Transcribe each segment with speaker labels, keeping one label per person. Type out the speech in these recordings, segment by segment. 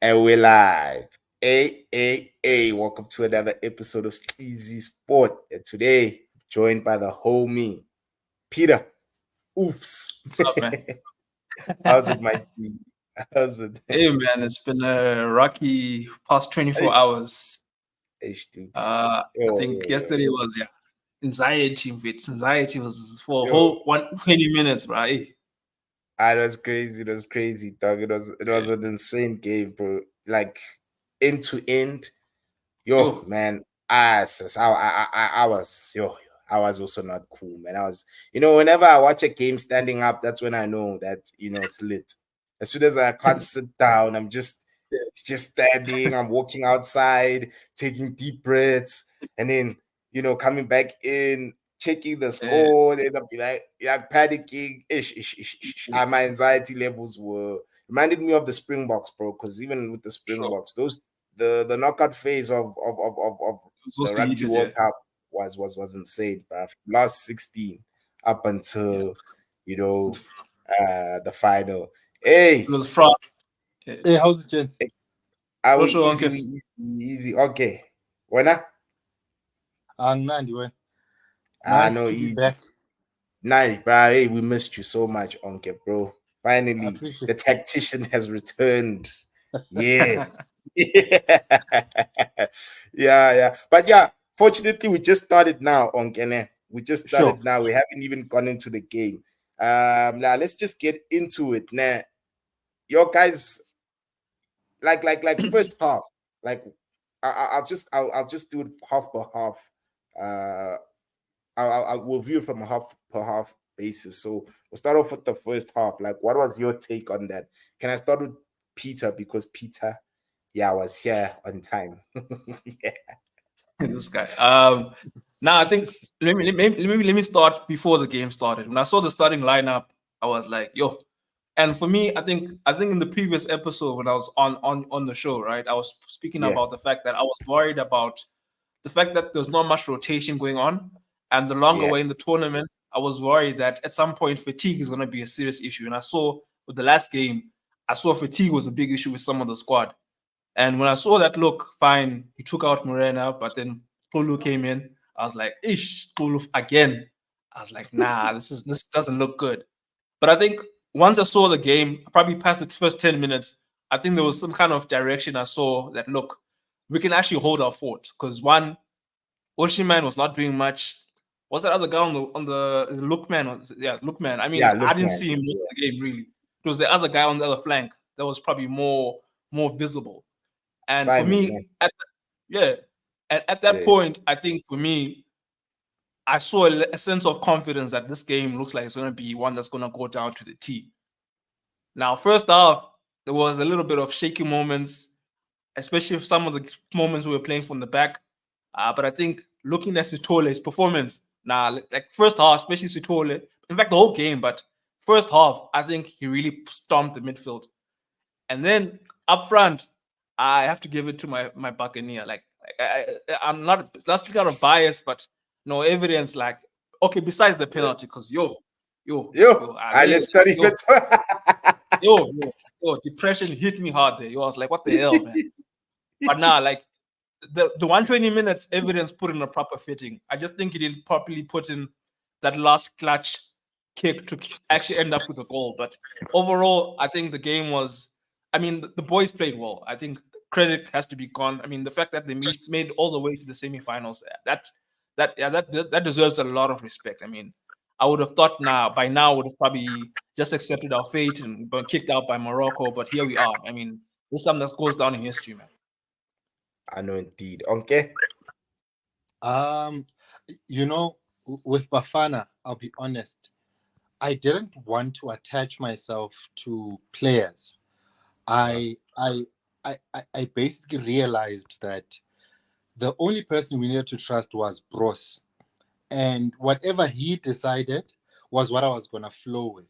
Speaker 1: And we're live. Welcome to another episode of Easy Sport. And today, joined by the homie, Peter. Oofs.
Speaker 2: What's up, man?
Speaker 1: How's it, my G? How's it?
Speaker 2: Hey, man, it's been a rocky past 24
Speaker 1: Hey,
Speaker 2: hours.
Speaker 1: dude.
Speaker 2: I
Speaker 1: Yo,
Speaker 2: think yesterday was anxiety. Anxiety was for a
Speaker 1: yo.
Speaker 2: whole 20 minutes, bro. Hey,
Speaker 1: It was crazy. It was crazy, dog. It was
Speaker 2: yeah.
Speaker 1: an insane game, bro. Like end to end. Yo,
Speaker 2: Yo,
Speaker 1: man, I was I was also not cool, man. I was, whenever I watch a game standing up, that's when I know that it's lit. As soon as I can't sit down, I'm just standing. I'm walking outside, taking deep breaths, and then coming back in, checking the
Speaker 2: yeah,
Speaker 1: score. Then I'll be like, yeah, panicking. My anxiety levels were reminded me of the Springboks, bro. Because even with the
Speaker 2: sure.
Speaker 1: Springboks, the knockout phase of
Speaker 2: It was
Speaker 1: the
Speaker 2: also
Speaker 1: Rugby
Speaker 2: heated, yeah.
Speaker 1: World Cup was insane, bruv. Last 16 up
Speaker 2: Yeah.
Speaker 1: until you
Speaker 2: It
Speaker 1: know the final. Hey,
Speaker 2: was France. Yeah.
Speaker 3: Hey, how's it, gents?
Speaker 1: are we
Speaker 2: Rosho,
Speaker 1: easy?
Speaker 2: uncle.
Speaker 1: We easy. Okay. When
Speaker 3: Nandi, well,
Speaker 1: I
Speaker 3: nice
Speaker 1: know
Speaker 3: to be
Speaker 1: easy.
Speaker 3: back.
Speaker 1: Nice, bro. Hey, we missed you so much, Uncle, bro.
Speaker 3: I
Speaker 1: Finally,
Speaker 3: appreciate
Speaker 1: the
Speaker 3: it.
Speaker 1: tactician has returned. Yeah. Yeah. Yeah. But yeah, fortunately, we just started now, Onkene. We just
Speaker 3: Sure.
Speaker 1: started now. We haven't even gone into the game. Now let's just get into it. Now, your guys, like first half, like I'll just do it half per half. Uh, I will view it from a half per half basis. So we'll start off with the first half. Like, what was your take on that? Can I start with Peter because Peter, yeah, was here on time. Yeah.
Speaker 2: This guy. Now I think let me start before the game started. When I saw the starting lineup, I was like, yo. And for me, I think in the previous episode when I was on the show, right, I was speaking
Speaker 1: Yeah,
Speaker 2: about the fact that I was worried about the fact that there's not much rotation going on, and the longer
Speaker 1: yeah,
Speaker 2: we're in the tournament, I was worried that at some point fatigue is going to be a serious issue. And I saw with the last game, I saw fatigue was a big issue with some of the squad. And when I saw that, look, fine, he took out Morena, but then Kulu came in. I was like, ish, Kulu again. I was like, nah, this doesn't look good. But I think once I saw the game, probably past its first 10 minutes, I think there was some kind of direction I saw that look, we can actually hold our fort. Because one, Oshiman was not doing much. What's that other guy on the Lookman? Yeah, Lookman. I
Speaker 1: yeah.
Speaker 2: mean, I
Speaker 1: Look,
Speaker 2: didn't
Speaker 1: man.
Speaker 2: see him most
Speaker 1: Yeah,
Speaker 2: of the game really. It was the other guy on the other flank that was probably more visible. And for
Speaker 1: Simon. Yeah,
Speaker 2: me, yeah, at that
Speaker 1: yeah.
Speaker 2: point, I think for me, I saw a sense of confidence that this game looks like it's going to be one that's going to go down to the T. Now, first off, there was a little bit of shaky moments, especially some of the moments we were playing from the back. But I think looking at Sitole's performance, now, like first half, especially Sitole, in fact, the whole game, but first half, I think he really stomped the midfield. And then up front, I have to give it to my Buccaneer. I'm not speaking out of bias, but no evidence. Like, okay, besides the penalty, because
Speaker 1: Yo, let's start it.
Speaker 2: depression hit me hard there. Yo, I was like, what the hell, man? But now, like the 120 minutes evidence put in a proper fitting. I just think he didn't properly put in that last clutch kick to actually end up with a goal. But overall, I think the game was. I mean, the boys played well. I think credit has to be gone. I mean, the fact that they made all the way to the semifinals, that deserves a lot of respect. I mean, I would have thought by now would have probably just accepted our fate and been kicked out by Morocco. But here we are. I mean, this is something that goes down in history, man.
Speaker 1: I know indeed. Okay.
Speaker 3: Um, with Bafana, I'll be honest. I didn't want to attach myself to players.
Speaker 1: Uh-huh.
Speaker 3: I basically realized that the only person we needed to trust was Bros, and whatever he decided was what I was gonna flow with.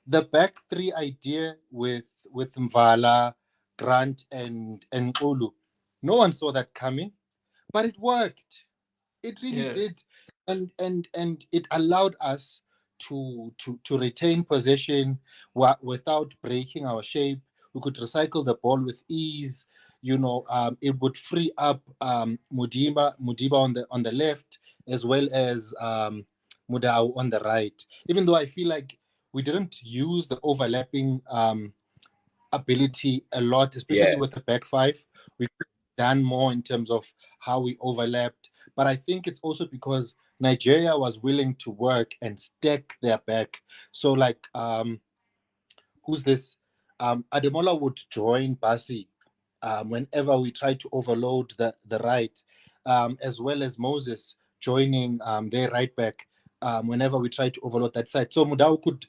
Speaker 3: The back three idea with Mvala, Grant, and Olu, no one saw that coming, but it worked. It really
Speaker 2: Yeah.
Speaker 3: did, and it allowed us to retain possession without breaking our shape, We could recycle the ball with ease. It would free up Mudiba on the left, as well as Mudau on the right. Even though I feel like we didn't use the overlapping ability a lot, especially
Speaker 1: Yeah.
Speaker 3: with the back five. We could have done more in terms of how we overlapped. But I think it's also because Nigeria was willing to work and stack their back. So like who's this? Ademola would join Basi whenever we try to overload the right, as well as Moses joining their right back whenever we try to overload that side. So Modiba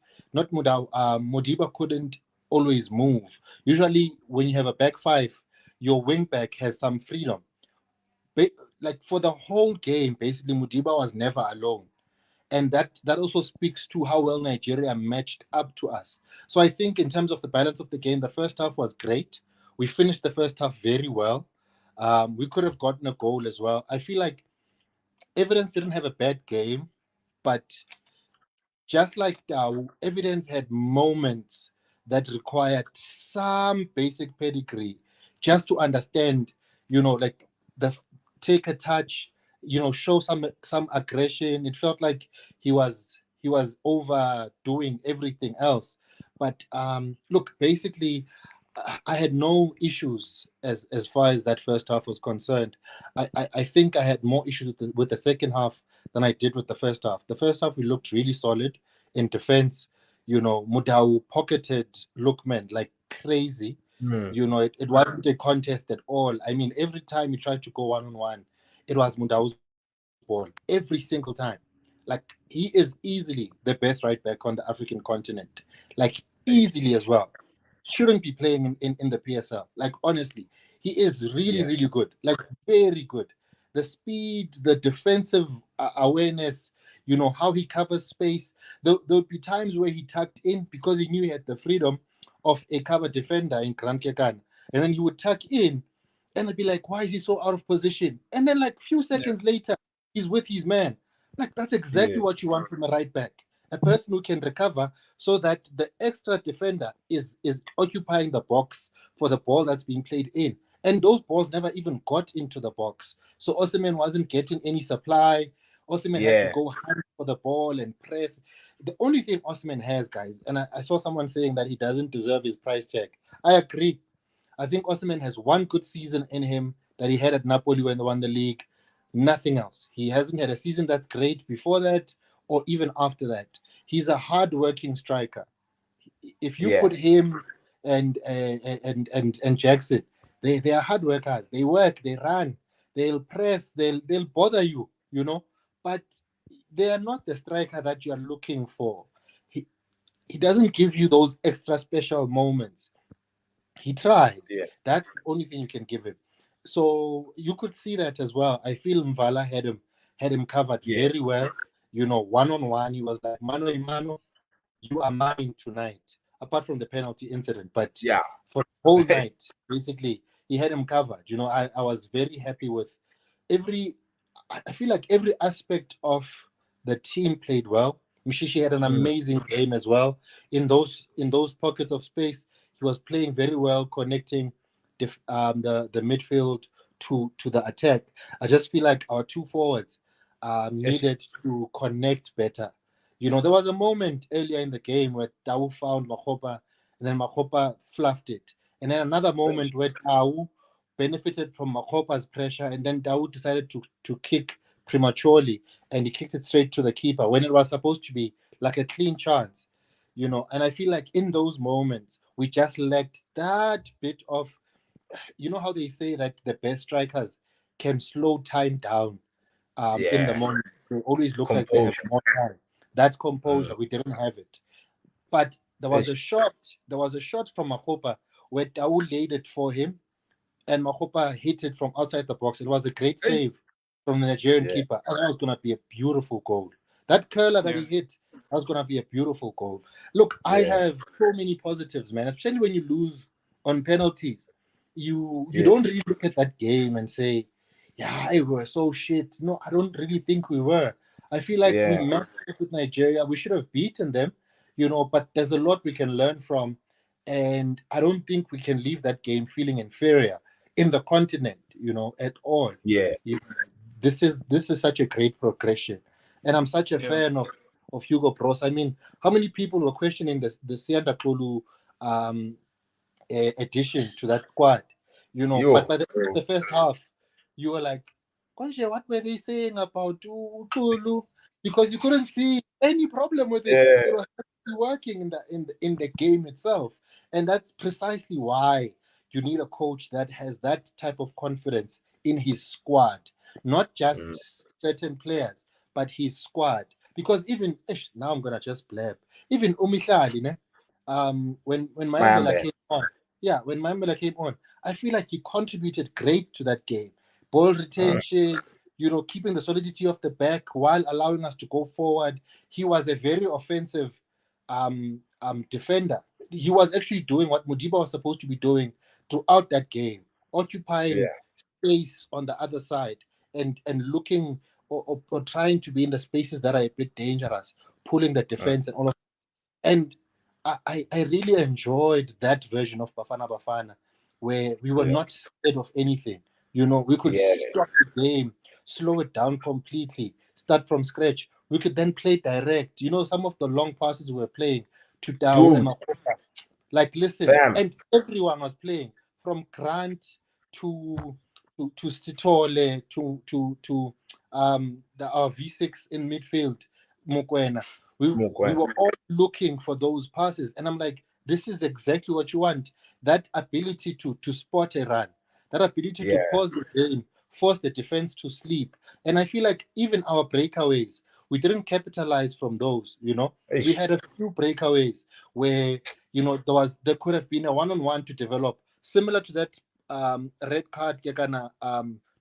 Speaker 3: couldn't always move. Usually, when you have a back five, your wing back has some freedom. Like for the whole game, basically, Modiba was never alone, and that also speaks to how well Nigeria matched up to us. So I think in terms of the balance of the game, the first half was great. We finished the first half very well. We could have gotten a goal as well. I feel like Evidence didn't have a bad game, but just like Tau, Evidence had moments that required some basic pedigree just to understand, like the take a touch, show some aggression. It felt like he was overdoing everything else. But look, basically, I had no issues as far as that first half was concerned. I think I had more issues with the second half than I did with the first half. The first half we looked really solid in defense. Mudau pocketed Lookman like crazy.
Speaker 1: Mm.
Speaker 3: It wasn't a contest at all. I mean, every time he tried to go one-on-one, it was Mudau's ball every single time. Like he is easily the best right back on the African continent. Like easily as well. Shouldn't be playing in the PSL. Like honestly, he is really,
Speaker 1: Yeah.
Speaker 3: really good. Like very good. The speed, the defensive awareness, how he covers space. There'll be times where he tucked in because he knew he had the freedom of a cover defender in Grand Kekan. And then he would tuck in and I'd be like, why is he so out of position? And then like few seconds later, he's with his man. Like that's exactly
Speaker 1: Yeah.
Speaker 3: what you want from a right back. A person who can recover so that the extra defender is occupying the box for the ball that's being played in. And those balls never even got into the box. So Osimhen wasn't getting any supply. Osimhen had to
Speaker 1: Yeah.
Speaker 3: go hunt for the ball and press. The only thing Osimhen has, guys, and I saw someone saying that he doesn't deserve his price tag. I agree. I think Osimhen has one good season in him that he had at Napoli when they won the league. Nothing else. He hasn't had a season that's great before that or even after that. He's a hard-working striker. If you
Speaker 1: Yeah.
Speaker 3: put him and Jackson, they are hard workers. They work, they run, they'll press, they'll bother you, but they are not the striker that you are looking for. He doesn't give you those extra special moments. He tries.
Speaker 1: Yeah.
Speaker 3: That's the only thing you can give him. So you could see that as well. I feel Mvala had him covered
Speaker 1: Yeah.
Speaker 3: very well. One on one, he was like, mano a mano, you are mine tonight. Apart from the penalty incident, but
Speaker 1: Yeah.
Speaker 3: for the whole night, basically, he had him covered. I was very happy with every. I feel like every aspect of the team played well. Mishishi had an
Speaker 1: Mm.
Speaker 3: amazing game as well. In those pockets of space, he was playing very well, connecting the midfield to the attack. I just feel like our two forwards
Speaker 1: Yes.
Speaker 3: needed to connect better. There was a moment earlier in the game where Tau found Makopa, and then Makopa fluffed it. And then another moment where Tau benefited from Makopa's pressure, and then Tau decided to kick prematurely, and he kicked it straight to the keeper when it was supposed to be like a clean chance. And I feel like in those moments, we just lacked that bit of, how they say that the best strikers can slow time down in the
Speaker 1: Yeah.
Speaker 3: moment. They always look like they have
Speaker 1: Composure.
Speaker 3: more time. That
Speaker 1: Mm.
Speaker 3: composure, we didn't have it. But there was
Speaker 1: Yes.
Speaker 3: a shot. There was a shot from Makopa where Tau laid it for him, and Makopa hit it from outside the box. It was a great
Speaker 1: Hey.
Speaker 3: save from the Nigerian
Speaker 1: Yeah.
Speaker 3: keeper. And that was gonna be a beautiful goal. That curler that
Speaker 2: Yeah.
Speaker 3: he hit, that was gonna be a beautiful goal. Look, I
Speaker 1: Yeah.
Speaker 3: have so many positives, man. Especially when you lose on penalties. You
Speaker 1: Yeah.
Speaker 3: don't really look at that game and say, yeah, we were so shit. No, I don't really think we were. I feel like we
Speaker 1: Yeah.
Speaker 3: matched up with Nigeria. We should have beaten them, but there's a lot we can learn from. And I don't think we can leave that game feeling inferior in the continent, at all.
Speaker 1: Yeah.
Speaker 3: You this is such a great progression, and I'm such a
Speaker 2: Yeah.
Speaker 3: fan of Hugo Bros. I mean, how many people were questioning the Sianda Kulu um, addition to that squad? But
Speaker 1: Yo.
Speaker 3: by the end of the first half, you were like, Konje, what were they saying about Kulu? Because you couldn't see any problem with it.
Speaker 1: Yeah.
Speaker 3: It was actually working in the game itself, and that's precisely why you need a coach that has that type of confidence in his squad, not just
Speaker 1: Mm.
Speaker 3: certain players, but his squad. Because even now, I'm gonna just blab. Even Umihlali, ne? When Mayambela
Speaker 1: Mambe.
Speaker 3: came on, yeah, when Mayambela came on, I feel like he contributed great to that game. Ball retention, keeping the solidity of the back while allowing us to go forward. He was a very offensive defender. He was actually doing what Mudiba was supposed to be doing throughout that game, occupying
Speaker 1: Yeah.
Speaker 3: space on the other side and looking or trying to be in the spaces that are a bit dangerous, pulling the
Speaker 1: Mm.
Speaker 3: defense and all of. And I really enjoyed that version of Bafana, where we were
Speaker 1: Yeah.
Speaker 3: not scared of anything. We could
Speaker 1: Yeah.
Speaker 3: stop the game, slow it down completely, start from scratch. We could then play direct. Some of the long passes we were playing to Dao and
Speaker 1: Dude.
Speaker 3: Makopa. Like, listen,
Speaker 1: Fam.
Speaker 3: and everyone was playing from Grant to Sitole to our V6 in midfield, Mokwena. We
Speaker 1: Mukwen.
Speaker 3: were all looking for those passes, and I'm like, this is exactly what you want. That ability to spot a run, that ability to
Speaker 1: Yeah.
Speaker 3: pause the game, force the defense to sleep. And I feel like even our breakaways, we didn't capitalize from those. We
Speaker 1: Ish.
Speaker 3: had a few breakaways where there could have been a one-on-one to develop, similar to that red card Kekana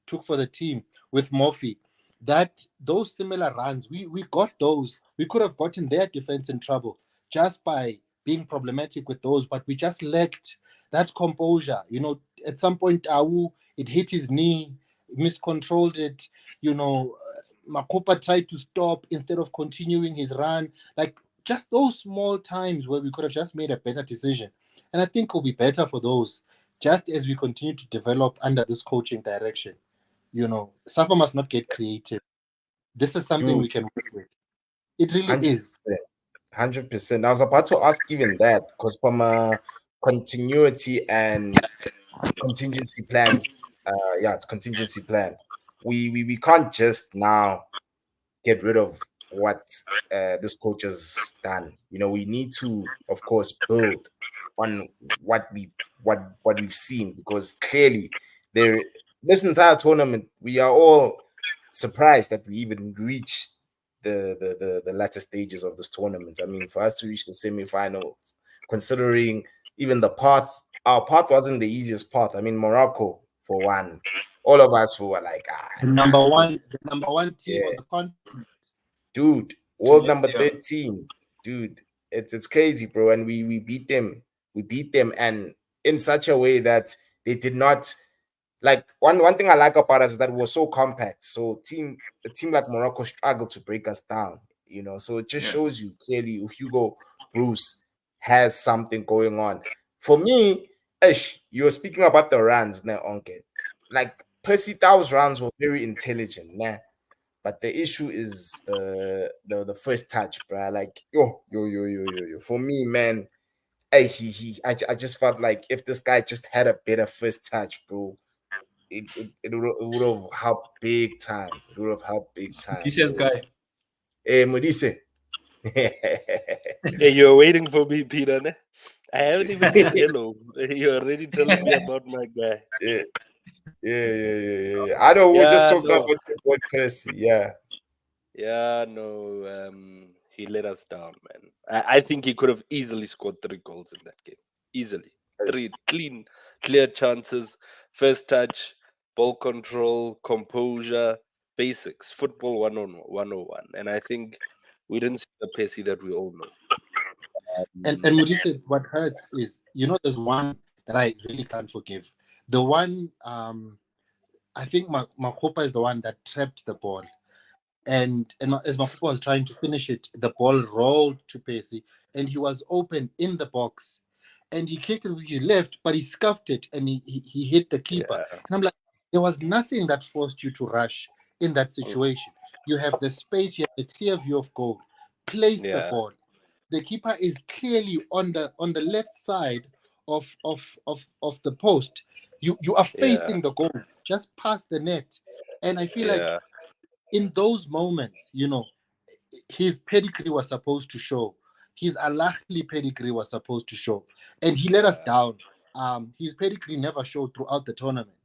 Speaker 3: took for the team with Murphy. That those similar runs, we got those. We could have gotten their defense in trouble just by being problematic with those, but we just lacked that composure. At some point, Awu, it hit his knee, miscontrolled it. Makopa tried to stop instead of continuing his run. Like, just those small times where we could have just made a better decision. And I think it'll be better for those just as we continue to develop under this coaching direction. Safa must not get creative. This is something
Speaker 1: Dude.
Speaker 3: we can work with. It really
Speaker 1: 100%.
Speaker 3: is.
Speaker 1: 100%. I was about to ask even that because from a continuity and contingency plan, yeah, it's contingency plan. We can't just now get rid of what this coach has done. We need to, of course, build on what we've seen because clearly there this entire tournament we are all surprised that we even reached the latter stages of this tournament. I mean, for us to reach the semifinals, considering even the path, our path wasn't the easiest path. I mean, Morocco for one, all of us who were like,
Speaker 3: The
Speaker 1: nah,
Speaker 3: number
Speaker 1: this
Speaker 3: one,
Speaker 1: is
Speaker 3: the number one team on
Speaker 1: yeah,
Speaker 3: the continent.
Speaker 1: dude, world number
Speaker 2: Tunisia.
Speaker 1: 13, dude, it's crazy, bro. And we beat them, and in such a way that they did not like one thing I like about us is that we were so compact. So a team like Morocco struggled to break us down, So it just
Speaker 2: Yeah.
Speaker 1: shows you clearly Hugo Bruce has something going on. For me, you were speaking about the runs, now, Onke. Like Percy Tau's runs were very intelligent, nah. But the issue is the first touch, bro. Like yo. For me, man, I just felt like if this guy just had a better first touch, bro, it would have helped big time. It would have helped big time,
Speaker 2: This
Speaker 1: bro.
Speaker 2: guy.
Speaker 1: Modise.
Speaker 4: Hey, you're waiting for me, Peter. Ne? I haven't even said hello. You're already telling me about my guy.
Speaker 1: Yeah, yeah. I know we're just
Speaker 4: Yeah,
Speaker 1: talking about
Speaker 4: no.
Speaker 1: the boy Percy. Yeah.
Speaker 4: Yeah, no. He let us down, man. I think he could have easily scored 3 goals in that game. Easily. 3 clear chances. First touch, ball control, composure, basics. Football 101. And I think we didn't see the Pessi that we all know.
Speaker 3: And Maurice, what hurts is, there's one that I really can't forgive. The one, I think Makopa is the one that trapped the ball. And as Makopa was trying to finish it, the ball rolled to Pacey, and he was open in the box. and he kicked it with his left, but he scuffed it and he hit the keeper.
Speaker 4: Yeah.
Speaker 3: And I'm like, there was nothing that forced you to rush in that situation. You have the space, you have a clear view of goal. Place the
Speaker 4: Yeah.
Speaker 3: ball. The keeper is clearly on the left side of the post. You are facing the goal, just past the net. And I feel like
Speaker 4: Yeah.
Speaker 3: in those moments, his pedigree was supposed to show. His Al-Ahly pedigree was supposed to show. And he let us down. His pedigree never showed throughout the tournament.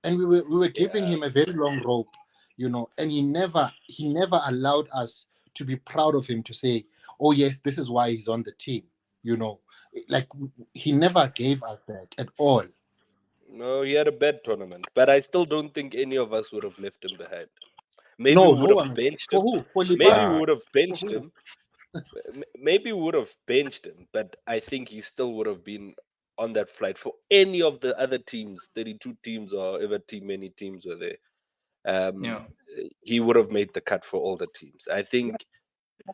Speaker 3: And we were giving him a very long rope, and he never allowed us to be proud of him, to say, oh yes, this is why he's on the team. Like, he never gave us that at all.
Speaker 4: No, he had a bad tournament, but I still don't think any of us would have left him behind. Maybe
Speaker 3: No,
Speaker 4: we would
Speaker 3: no
Speaker 4: have
Speaker 3: one.
Speaker 4: benched
Speaker 3: For
Speaker 4: him.
Speaker 3: who? For
Speaker 4: Maybe
Speaker 3: Lipa?
Speaker 4: we would have benched
Speaker 3: For who?
Speaker 4: him. Maybe we would have benched him, but I think he still would have been on that flight for any of the other teams, 32 teams or ever many teams were there.
Speaker 2: Yeah.
Speaker 4: He would have made the cut for all the teams. I think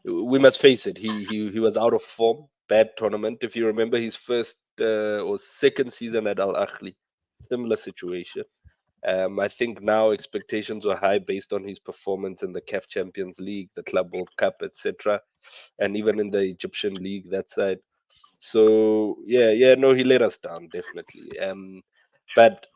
Speaker 4: we must face it. He was out of form, bad tournament. If you remember his first or second season at Al Ahly, similar situation. I think now expectations were high based on his performance in the CAF Champions League, the Club World Cup, etc., and even in the Egyptian League that side. So no, he let us down definitely. But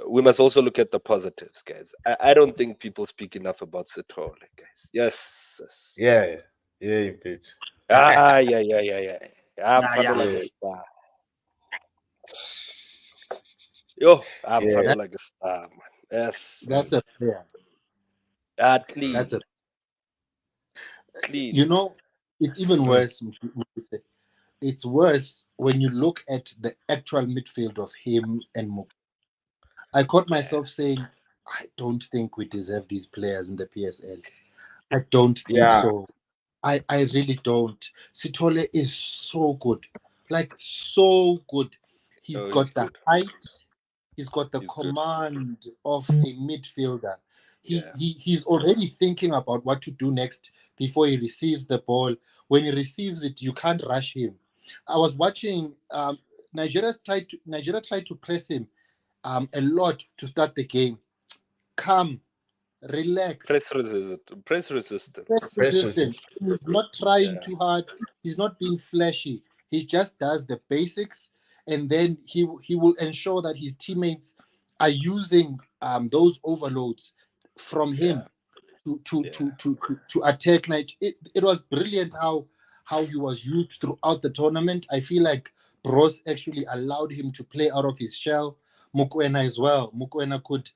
Speaker 4: we must also look at the positives, guys. I don't think people speak enough about Setole, guys. Yes.
Speaker 1: Yeah, bitch.
Speaker 4: Yeah. I'm
Speaker 3: Yeah.
Speaker 4: like a star. Yo, I'm
Speaker 1: Yeah,
Speaker 4: like a star, man. Yes.
Speaker 3: That's a player.
Speaker 4: Clean.
Speaker 3: That's a.
Speaker 4: Clean.
Speaker 3: It's even worse. It's worse when you look at the actual midfield of him and Muk. I caught myself saying, I don't think we deserve these players in the PSL. I don't think
Speaker 1: yeah,
Speaker 3: so. I really don't. Sitole is so good. Like, so good. He's
Speaker 4: Oh, he's
Speaker 3: got the
Speaker 4: good.
Speaker 3: height. He's got the
Speaker 4: He's good.
Speaker 3: command of a midfielder.
Speaker 4: Yeah.
Speaker 3: He's already thinking about what to do next before he receives the ball. When he receives it, you can't rush him. I was watching Nigeria tried to press him a lot to start the game. Calm, relax,
Speaker 4: Press resistant. Press resistant.
Speaker 3: resistant.
Speaker 1: precious.
Speaker 3: He's not trying
Speaker 4: Yeah.
Speaker 3: too hard. He's not being flashy. He just does the basics, and then he will ensure that his teammates are using those overloads from him to attack Night. It was brilliant how he was used throughout the tournament. I feel like Bros actually allowed him to play out of his shell. Mukwena as well. Mukwena could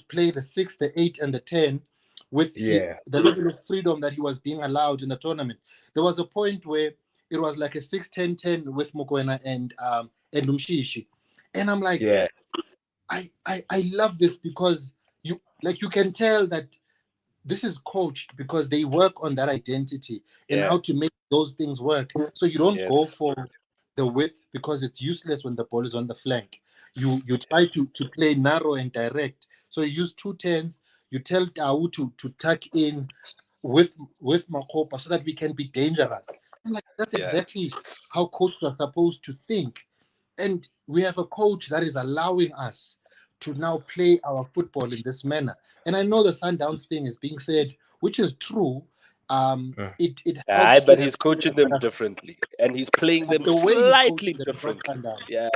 Speaker 3: play the 6, the 8, and the 10 with
Speaker 1: Yeah,
Speaker 3: the level of freedom that he was being allowed in the tournament. There was a point where it was like a 6-10-10 with Mukwena and Umshishi. And I'm like,
Speaker 1: yeah,
Speaker 3: I love this because you can tell that this is coached because they work on that identity and how to make those things work. So you don't go
Speaker 4: Yes.
Speaker 3: for the width because it's useless when the ball is on the flank. You try to play narrow and direct. So you use 2 10s. You tell Tau to tuck in with Makopa so that we can be dangerous. I'm like, that's
Speaker 4: Yeah.
Speaker 3: exactly how coaches are supposed to think. And we have a coach that is allowing us to now play our football in this manner. And I know the Sundowns thing is being said, which is true. It helps to
Speaker 4: But
Speaker 3: have
Speaker 4: he's coaching them differently, and he's playing them
Speaker 3: the way he's
Speaker 4: slightly
Speaker 3: coaching the Cross
Speaker 4: differently.
Speaker 3: Sundowns.
Speaker 4: Yeah.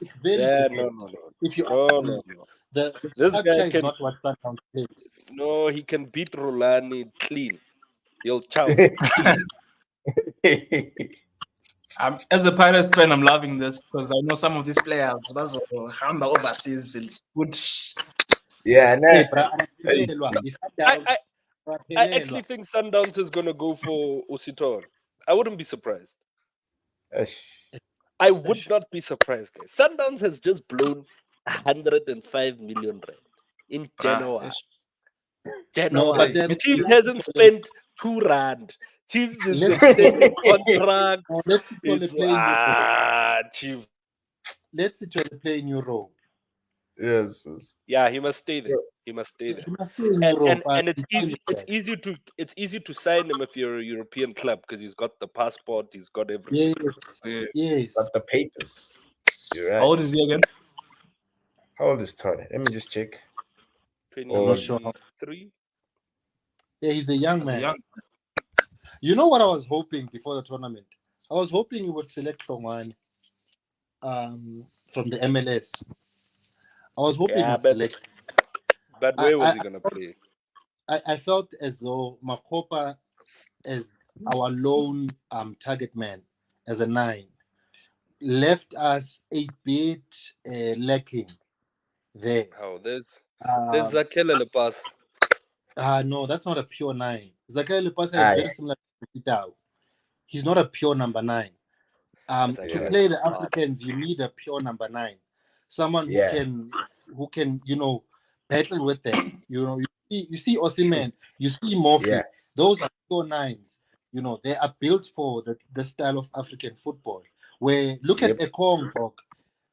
Speaker 3: It's very
Speaker 4: Yeah.
Speaker 3: different.
Speaker 4: No.
Speaker 3: If you
Speaker 4: No.
Speaker 3: ask me, the
Speaker 4: This
Speaker 3: structure
Speaker 4: guy
Speaker 3: is
Speaker 4: can.
Speaker 3: not what Sundowns plays.
Speaker 4: No, he can beat Rolani clean. He'll chow.
Speaker 2: As a Pirates fan, I'm loving this because I know some of these players. Bazohamba overseas. It's good.
Speaker 1: yeah.
Speaker 3: Hey,
Speaker 1: Nah,
Speaker 3: bra,
Speaker 1: hey,
Speaker 3: the
Speaker 4: I,
Speaker 3: Sundowns,
Speaker 4: I actually think Sundowns is gonna go for Usitor. I wouldn't be surprised.
Speaker 1: Eish.
Speaker 4: I would not be surprised, guys. Sundowns has just blown 105 million rand in January.
Speaker 3: no, but
Speaker 1: Hey.
Speaker 4: Chiefs hasn't spent 2 rand. Chiefs is extending contracts.
Speaker 3: let's
Speaker 4: It's
Speaker 3: play in Europe.
Speaker 4: Chiefs.
Speaker 3: Let's play in Europe.
Speaker 1: Yes. Yes.
Speaker 4: Yeah, he must stay there.
Speaker 1: Yeah.
Speaker 4: He must stay there.
Speaker 3: He must stay in
Speaker 4: And
Speaker 3: Europe,
Speaker 4: and it's
Speaker 3: I'm fine
Speaker 4: easy.
Speaker 3: with
Speaker 4: It's
Speaker 3: that.
Speaker 4: easy to sign him if you're a European club because he's got the passport. He's got everything.
Speaker 3: Yes,
Speaker 2: Yeah.
Speaker 3: yes.
Speaker 1: Got the papers. You're
Speaker 2: How
Speaker 1: right.
Speaker 2: old is he again?
Speaker 1: How old is Todd? Let me just check.
Speaker 3: I'm
Speaker 1: Or
Speaker 3: not sure.
Speaker 4: 23.
Speaker 3: Yeah, he's a young
Speaker 2: As a
Speaker 3: man.
Speaker 2: young.
Speaker 3: You know what I was hoping before the tournament? I was hoping he would select someone from the MLS. I was hoping
Speaker 4: Yeah,
Speaker 3: he'd select.
Speaker 4: but
Speaker 3: I,
Speaker 4: where was
Speaker 3: I,
Speaker 4: he gonna play?
Speaker 3: I felt as though Makopa as our lone target man as a 9 left us a bit lacking there.
Speaker 4: Oh, there's
Speaker 3: Um,
Speaker 4: Zakele Lepas.
Speaker 3: no, that's not a pure 9. Zakaria Lupasa is
Speaker 1: Aye.
Speaker 3: very similar to Pitao. He's not a pure number 9. To
Speaker 4: Zakele
Speaker 3: play
Speaker 4: is
Speaker 3: the
Speaker 4: bad.
Speaker 3: Africans, you need a pure number 9, someone
Speaker 1: Yeah.
Speaker 3: who can battle with them. You see
Speaker 1: True.
Speaker 3: Osimhen, you see Murphy.
Speaker 1: Yeah.
Speaker 3: Those are pure 9s. They are built for the style of African football. Where look
Speaker 1: Yep.
Speaker 3: at Ekong, Bok.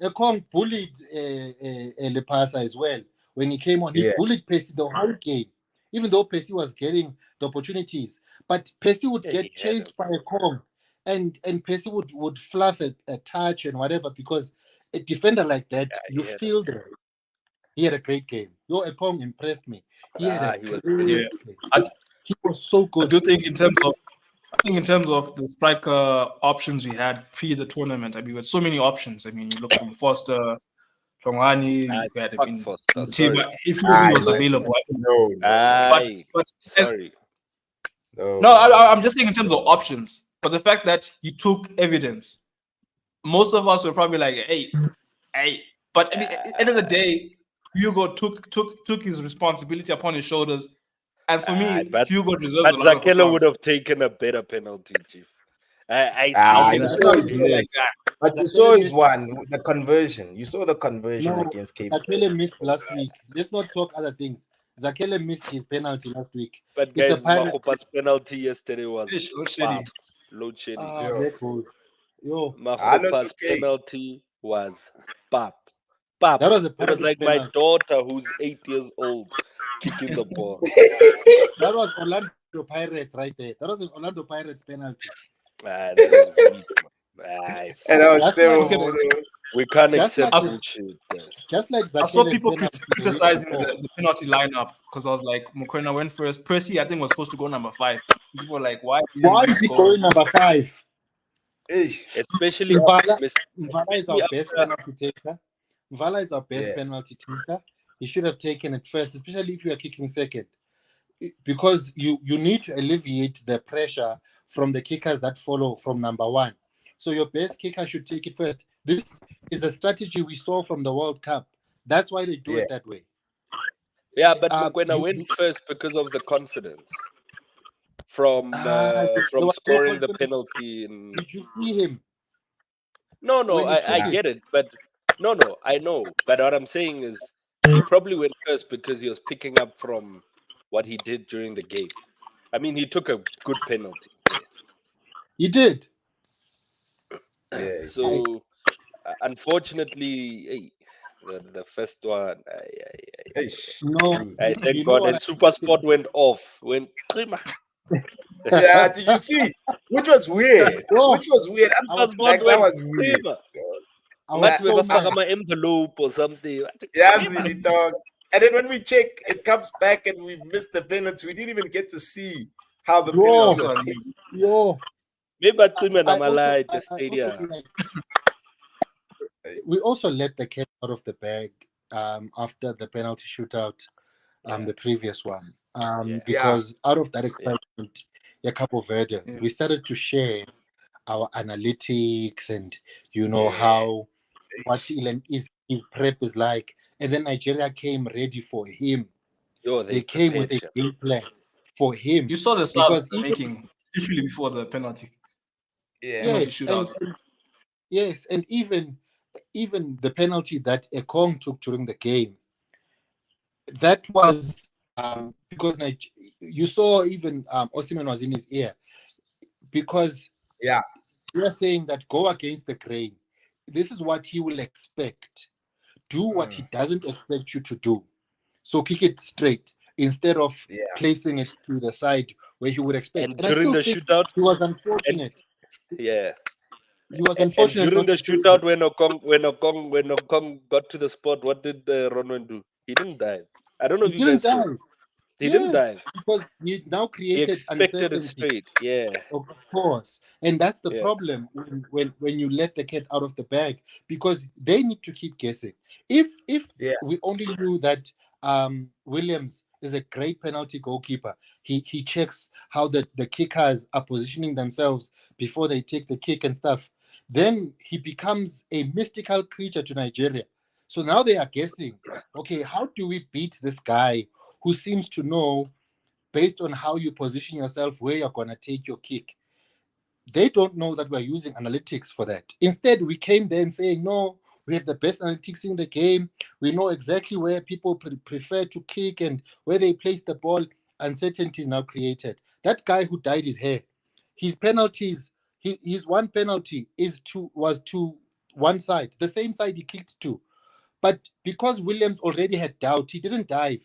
Speaker 3: Ekong bullied Lepasa as well. When he came on, he
Speaker 1: Yeah.
Speaker 3: bullied Percy the whole game, even though Percy was getting the opportunities. But Percy would
Speaker 4: Yeah,
Speaker 3: get
Speaker 4: he had
Speaker 3: chased by Ekong, and Percy would fluff a touch and whatever, because a defender like that, you
Speaker 4: he had
Speaker 3: feel that he had a great game. Ekong impressed me. He had a
Speaker 4: he was
Speaker 3: great
Speaker 2: Yeah.
Speaker 3: game.
Speaker 2: I,
Speaker 3: He was so
Speaker 2: I
Speaker 3: good.
Speaker 2: do think in terms of the striker options we had pre the tournament, I mean, with so many options. I mean, you look from Foster, Tlongani, you had
Speaker 4: fuck Foster,
Speaker 2: Mutiba,
Speaker 4: sorry.
Speaker 2: if he
Speaker 1: Aye,
Speaker 2: was
Speaker 1: no.
Speaker 2: available.
Speaker 1: No.
Speaker 4: Aye,
Speaker 2: But
Speaker 4: sorry.
Speaker 1: No.
Speaker 2: no, I'm just saying in terms of options. But the fact that he took evidence, most of us were probably like, hey. But at the end of the day, Hugo took his responsibility upon his shoulders. And for me,
Speaker 4: But
Speaker 2: Hugo deserves
Speaker 4: but
Speaker 2: a lot of
Speaker 4: Zakele
Speaker 2: applause.
Speaker 4: would have taken a better penalty, Chief. I
Speaker 1: Ah,
Speaker 2: Okay,
Speaker 1: you
Speaker 2: but
Speaker 3: Zakele-
Speaker 1: saw
Speaker 2: not
Speaker 1: his
Speaker 2: really like
Speaker 1: miss.
Speaker 2: that.
Speaker 1: But you
Speaker 3: Zakele
Speaker 1: saw his
Speaker 3: missed-
Speaker 1: one, the conversion. You saw the conversion
Speaker 3: No,
Speaker 1: against Cape
Speaker 3: Zakele missed last week. Let's not talk other things. Zakele missed his penalty last week.
Speaker 4: But
Speaker 3: It's a
Speaker 4: guys,
Speaker 3: Pirates.
Speaker 4: Mahopa's penalty yesterday was
Speaker 2: Ish, load
Speaker 4: bam.
Speaker 2: shedding.
Speaker 4: Load shedding.
Speaker 1: Yeah.
Speaker 3: There goes. Yo,
Speaker 1: Ah, no, it's
Speaker 4: Mahopa's
Speaker 1: okay.
Speaker 4: penalty was pap. Pap.
Speaker 3: that was a
Speaker 4: It was
Speaker 3: Pirates
Speaker 4: like my
Speaker 3: penalty.
Speaker 4: daughter who's 8 years old kicking the ball.
Speaker 3: That was Orlando Pirates right there. That was an Orlando Pirates penalty.
Speaker 4: That was weak, man. Aye,
Speaker 1: And that was
Speaker 3: That's
Speaker 1: terrible.
Speaker 4: we can't
Speaker 3: Just
Speaker 4: accept
Speaker 3: like-
Speaker 4: bullshit, guys.
Speaker 3: Just like
Speaker 2: I saw
Speaker 3: Zakele's
Speaker 2: people
Speaker 3: penalty the week
Speaker 2: criticizing
Speaker 3: before.
Speaker 2: the penalty lineup because I was like, Mukwena went first. Percy, I think, was supposed to go number 5. People were like, why?
Speaker 3: Why is he going number 5?
Speaker 1: Ish.
Speaker 4: Especially
Speaker 3: Mvala is
Speaker 4: especially
Speaker 3: our best
Speaker 4: after,
Speaker 3: penalty taker. Mvala is our best
Speaker 1: Yeah.
Speaker 3: penalty taker. He should have taken it first, especially if you are kicking second, because you need to alleviate the pressure from the kickers that follow from number 1. So your best kicker should take it first. This is the strategy we saw from the World Cup. That's why they do
Speaker 1: Yeah.
Speaker 3: it that way.
Speaker 4: yeah, but Mukwena
Speaker 3: You-
Speaker 4: went first because of the confidence from
Speaker 3: there was no
Speaker 4: scoring the
Speaker 3: confidence.
Speaker 4: penalty.
Speaker 3: Did you see him?
Speaker 4: No,
Speaker 3: when he
Speaker 4: I
Speaker 3: took
Speaker 4: get
Speaker 3: it?
Speaker 4: it, but no, I know. But what I'm saying is he probably went first because he was picking up from what he did during the game. I mean, he took a good penalty there.
Speaker 3: He did.
Speaker 1: Yeah.
Speaker 4: So, unfortunately, the first one,
Speaker 1: Ish.
Speaker 3: No,
Speaker 1: Dude.
Speaker 4: I thank
Speaker 3: you know
Speaker 4: God.
Speaker 3: what
Speaker 4: And
Speaker 3: I-
Speaker 4: Super Sport went off. Went prima.
Speaker 1: Yeah, did you see? Which was weird.
Speaker 3: Bro,
Speaker 1: Which was weird.
Speaker 3: I was-
Speaker 4: Super Sport
Speaker 1: That
Speaker 4: went
Speaker 1: was weird.
Speaker 4: prima.
Speaker 3: I was so mad.
Speaker 4: My envelope or something.
Speaker 1: Yeah, silly dog. And then when we check, it comes back and we missed the penalty. We didn't even get to see how the
Speaker 3: Yo.
Speaker 1: penalty was taken.
Speaker 3: Yo,
Speaker 4: Maybe Prima
Speaker 3: I
Speaker 4: Namala at the
Speaker 3: also
Speaker 4: stadium.
Speaker 3: like- we also let the cat out of the bag after the penalty shootout, the previous one,
Speaker 4: Yeah.
Speaker 3: because out of that excitement, Capo Verde,
Speaker 2: Yeah.
Speaker 3: we started to share our analytics and
Speaker 1: Yeah.
Speaker 3: how what his prep is like, and then Nigeria came ready for him.
Speaker 4: Yo,
Speaker 3: They came with a game plan for him.
Speaker 2: You saw the subs
Speaker 3: Because
Speaker 2: they're
Speaker 3: even-
Speaker 2: making literally before the penalty.
Speaker 1: Yeah.
Speaker 2: Penalty
Speaker 3: Yes,
Speaker 2: shootouts.
Speaker 3: and even the penalty that Ekong took during the game, that was because you saw even Osimhen was in his ear, because
Speaker 1: Yeah.
Speaker 3: we are saying that go against the grain. This is what he will expect. do what he doesn't expect you to do. So kick it straight instead of placing it to the side where he would expect.
Speaker 4: And
Speaker 3: And I
Speaker 4: during
Speaker 3: still
Speaker 4: the
Speaker 3: think
Speaker 4: shootout,
Speaker 3: he was
Speaker 4: and
Speaker 3: unfortunate.
Speaker 4: yeah,
Speaker 3: He was
Speaker 4: and
Speaker 3: unfortunate
Speaker 4: during
Speaker 3: not
Speaker 4: the
Speaker 3: to stay.
Speaker 4: shootout, when Okong got to the spot, what did Ronwen do? He didn't dive. I don't know
Speaker 3: He
Speaker 4: if you
Speaker 3: didn't
Speaker 4: guys saw.
Speaker 3: dive.
Speaker 4: He didn't
Speaker 3: Yes,
Speaker 4: dive.
Speaker 3: because he now
Speaker 4: He
Speaker 3: created
Speaker 4: expected it
Speaker 3: uncertainty.
Speaker 4: straight. Yeah,
Speaker 3: Of course, and that's the
Speaker 4: yeah,
Speaker 3: problem when you let the cat out of the bag, because they need to keep guessing. If we only knew that Williams is a great penalty goalkeeper, he checks how the kickers are positioning themselves before they take the kick and stuff, then he becomes a mystical creature to Nigeria. So now they are guessing, okay, how do we beat this guy who seems to know, based on how you position yourself, where you're going to take your kick? They don't know that we're using analytics for that. Instead, we came there and saying, no, we have the best analytics in the game. We know exactly where people prefer to kick and where they place the ball. Uncertainty is now created. That guy who dyed his hair, his penalties, his one penalty was to one side, the same side he kicked to. But because Williams already had doubt, he didn't dive.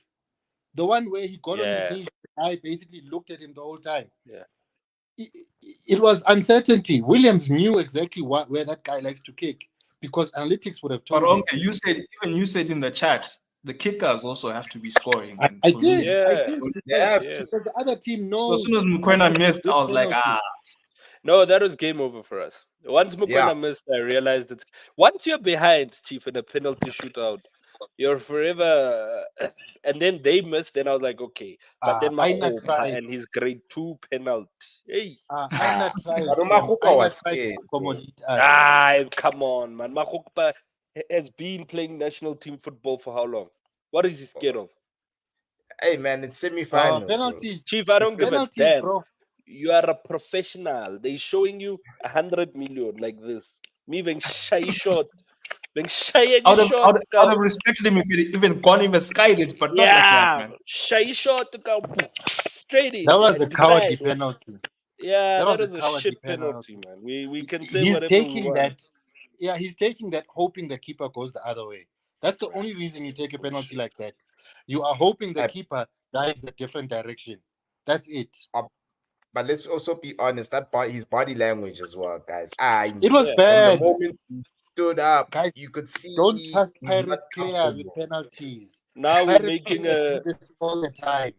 Speaker 3: The one where he got on his
Speaker 4: yeah,
Speaker 3: knees, I basically looked at him the whole time.
Speaker 4: yeah.
Speaker 3: It was uncertainty. Williams knew exactly where that guy likes to kick, because analytics would have
Speaker 2: But
Speaker 3: told him.
Speaker 2: okay, you said in the chat, the kickers also have to be scoring. And
Speaker 3: I
Speaker 2: for
Speaker 3: did.
Speaker 2: me,
Speaker 3: I
Speaker 4: Yeah.
Speaker 3: did.
Speaker 1: Yeah,
Speaker 3: Because the other team
Speaker 2: so as
Speaker 3: knows.
Speaker 2: soon as Mukwena missed, I was like,
Speaker 3: penalty.
Speaker 4: No, that was game over for us. Once Mukwena missed, I realized it's once you're behind, Chief, in a penalty shootout, you're forever. And then they missed, then I was like, okay. But then
Speaker 3: Aina
Speaker 4: Mahopa
Speaker 3: tried.
Speaker 4: and his grade 2 penalty. Hey,
Speaker 3: Aina tried.
Speaker 1: But Mahopa was
Speaker 3: tried
Speaker 1: scared,
Speaker 3: to accommodate us.
Speaker 4: come on, man. Mahopa has been playing national team football for how long? What is he scared of?
Speaker 1: hey man, it's semi-finals, bro.
Speaker 3: Penalties.
Speaker 4: Chief, I don't give a
Speaker 3: Penalties,
Speaker 4: damn.
Speaker 3: bro.
Speaker 4: You are a professional. They showing you 100 million like this. Me being shy short. Being shy
Speaker 2: I would have,
Speaker 4: short.
Speaker 2: respected him if he even gone even skied it, but not like that, man.
Speaker 4: Shy short to go straight in.
Speaker 3: That was a
Speaker 4: and
Speaker 3: cowardly
Speaker 4: decide.
Speaker 3: penalty.
Speaker 4: Yeah,
Speaker 3: That
Speaker 4: that
Speaker 3: was
Speaker 4: was
Speaker 3: a
Speaker 4: a shit
Speaker 3: cowardly
Speaker 4: penalty, man. We can say
Speaker 3: He's
Speaker 4: whatever we
Speaker 3: taking
Speaker 4: want.
Speaker 3: that. Yeah, he's taking that, hoping the keeper goes the other way. That's the only reason you take a penalty like that. You are hoping the keeper dives a different direction. That's it.
Speaker 1: But let's also be honest, his body language as well, guys.
Speaker 3: It was
Speaker 1: From
Speaker 3: bad.
Speaker 1: the moment he stood up,
Speaker 3: guys,
Speaker 1: you could see
Speaker 3: don't trust
Speaker 1: he's
Speaker 3: Pirates
Speaker 1: not
Speaker 3: players with
Speaker 1: comfortable.
Speaker 3: penalties.
Speaker 4: Now we're making
Speaker 3: do this all the time.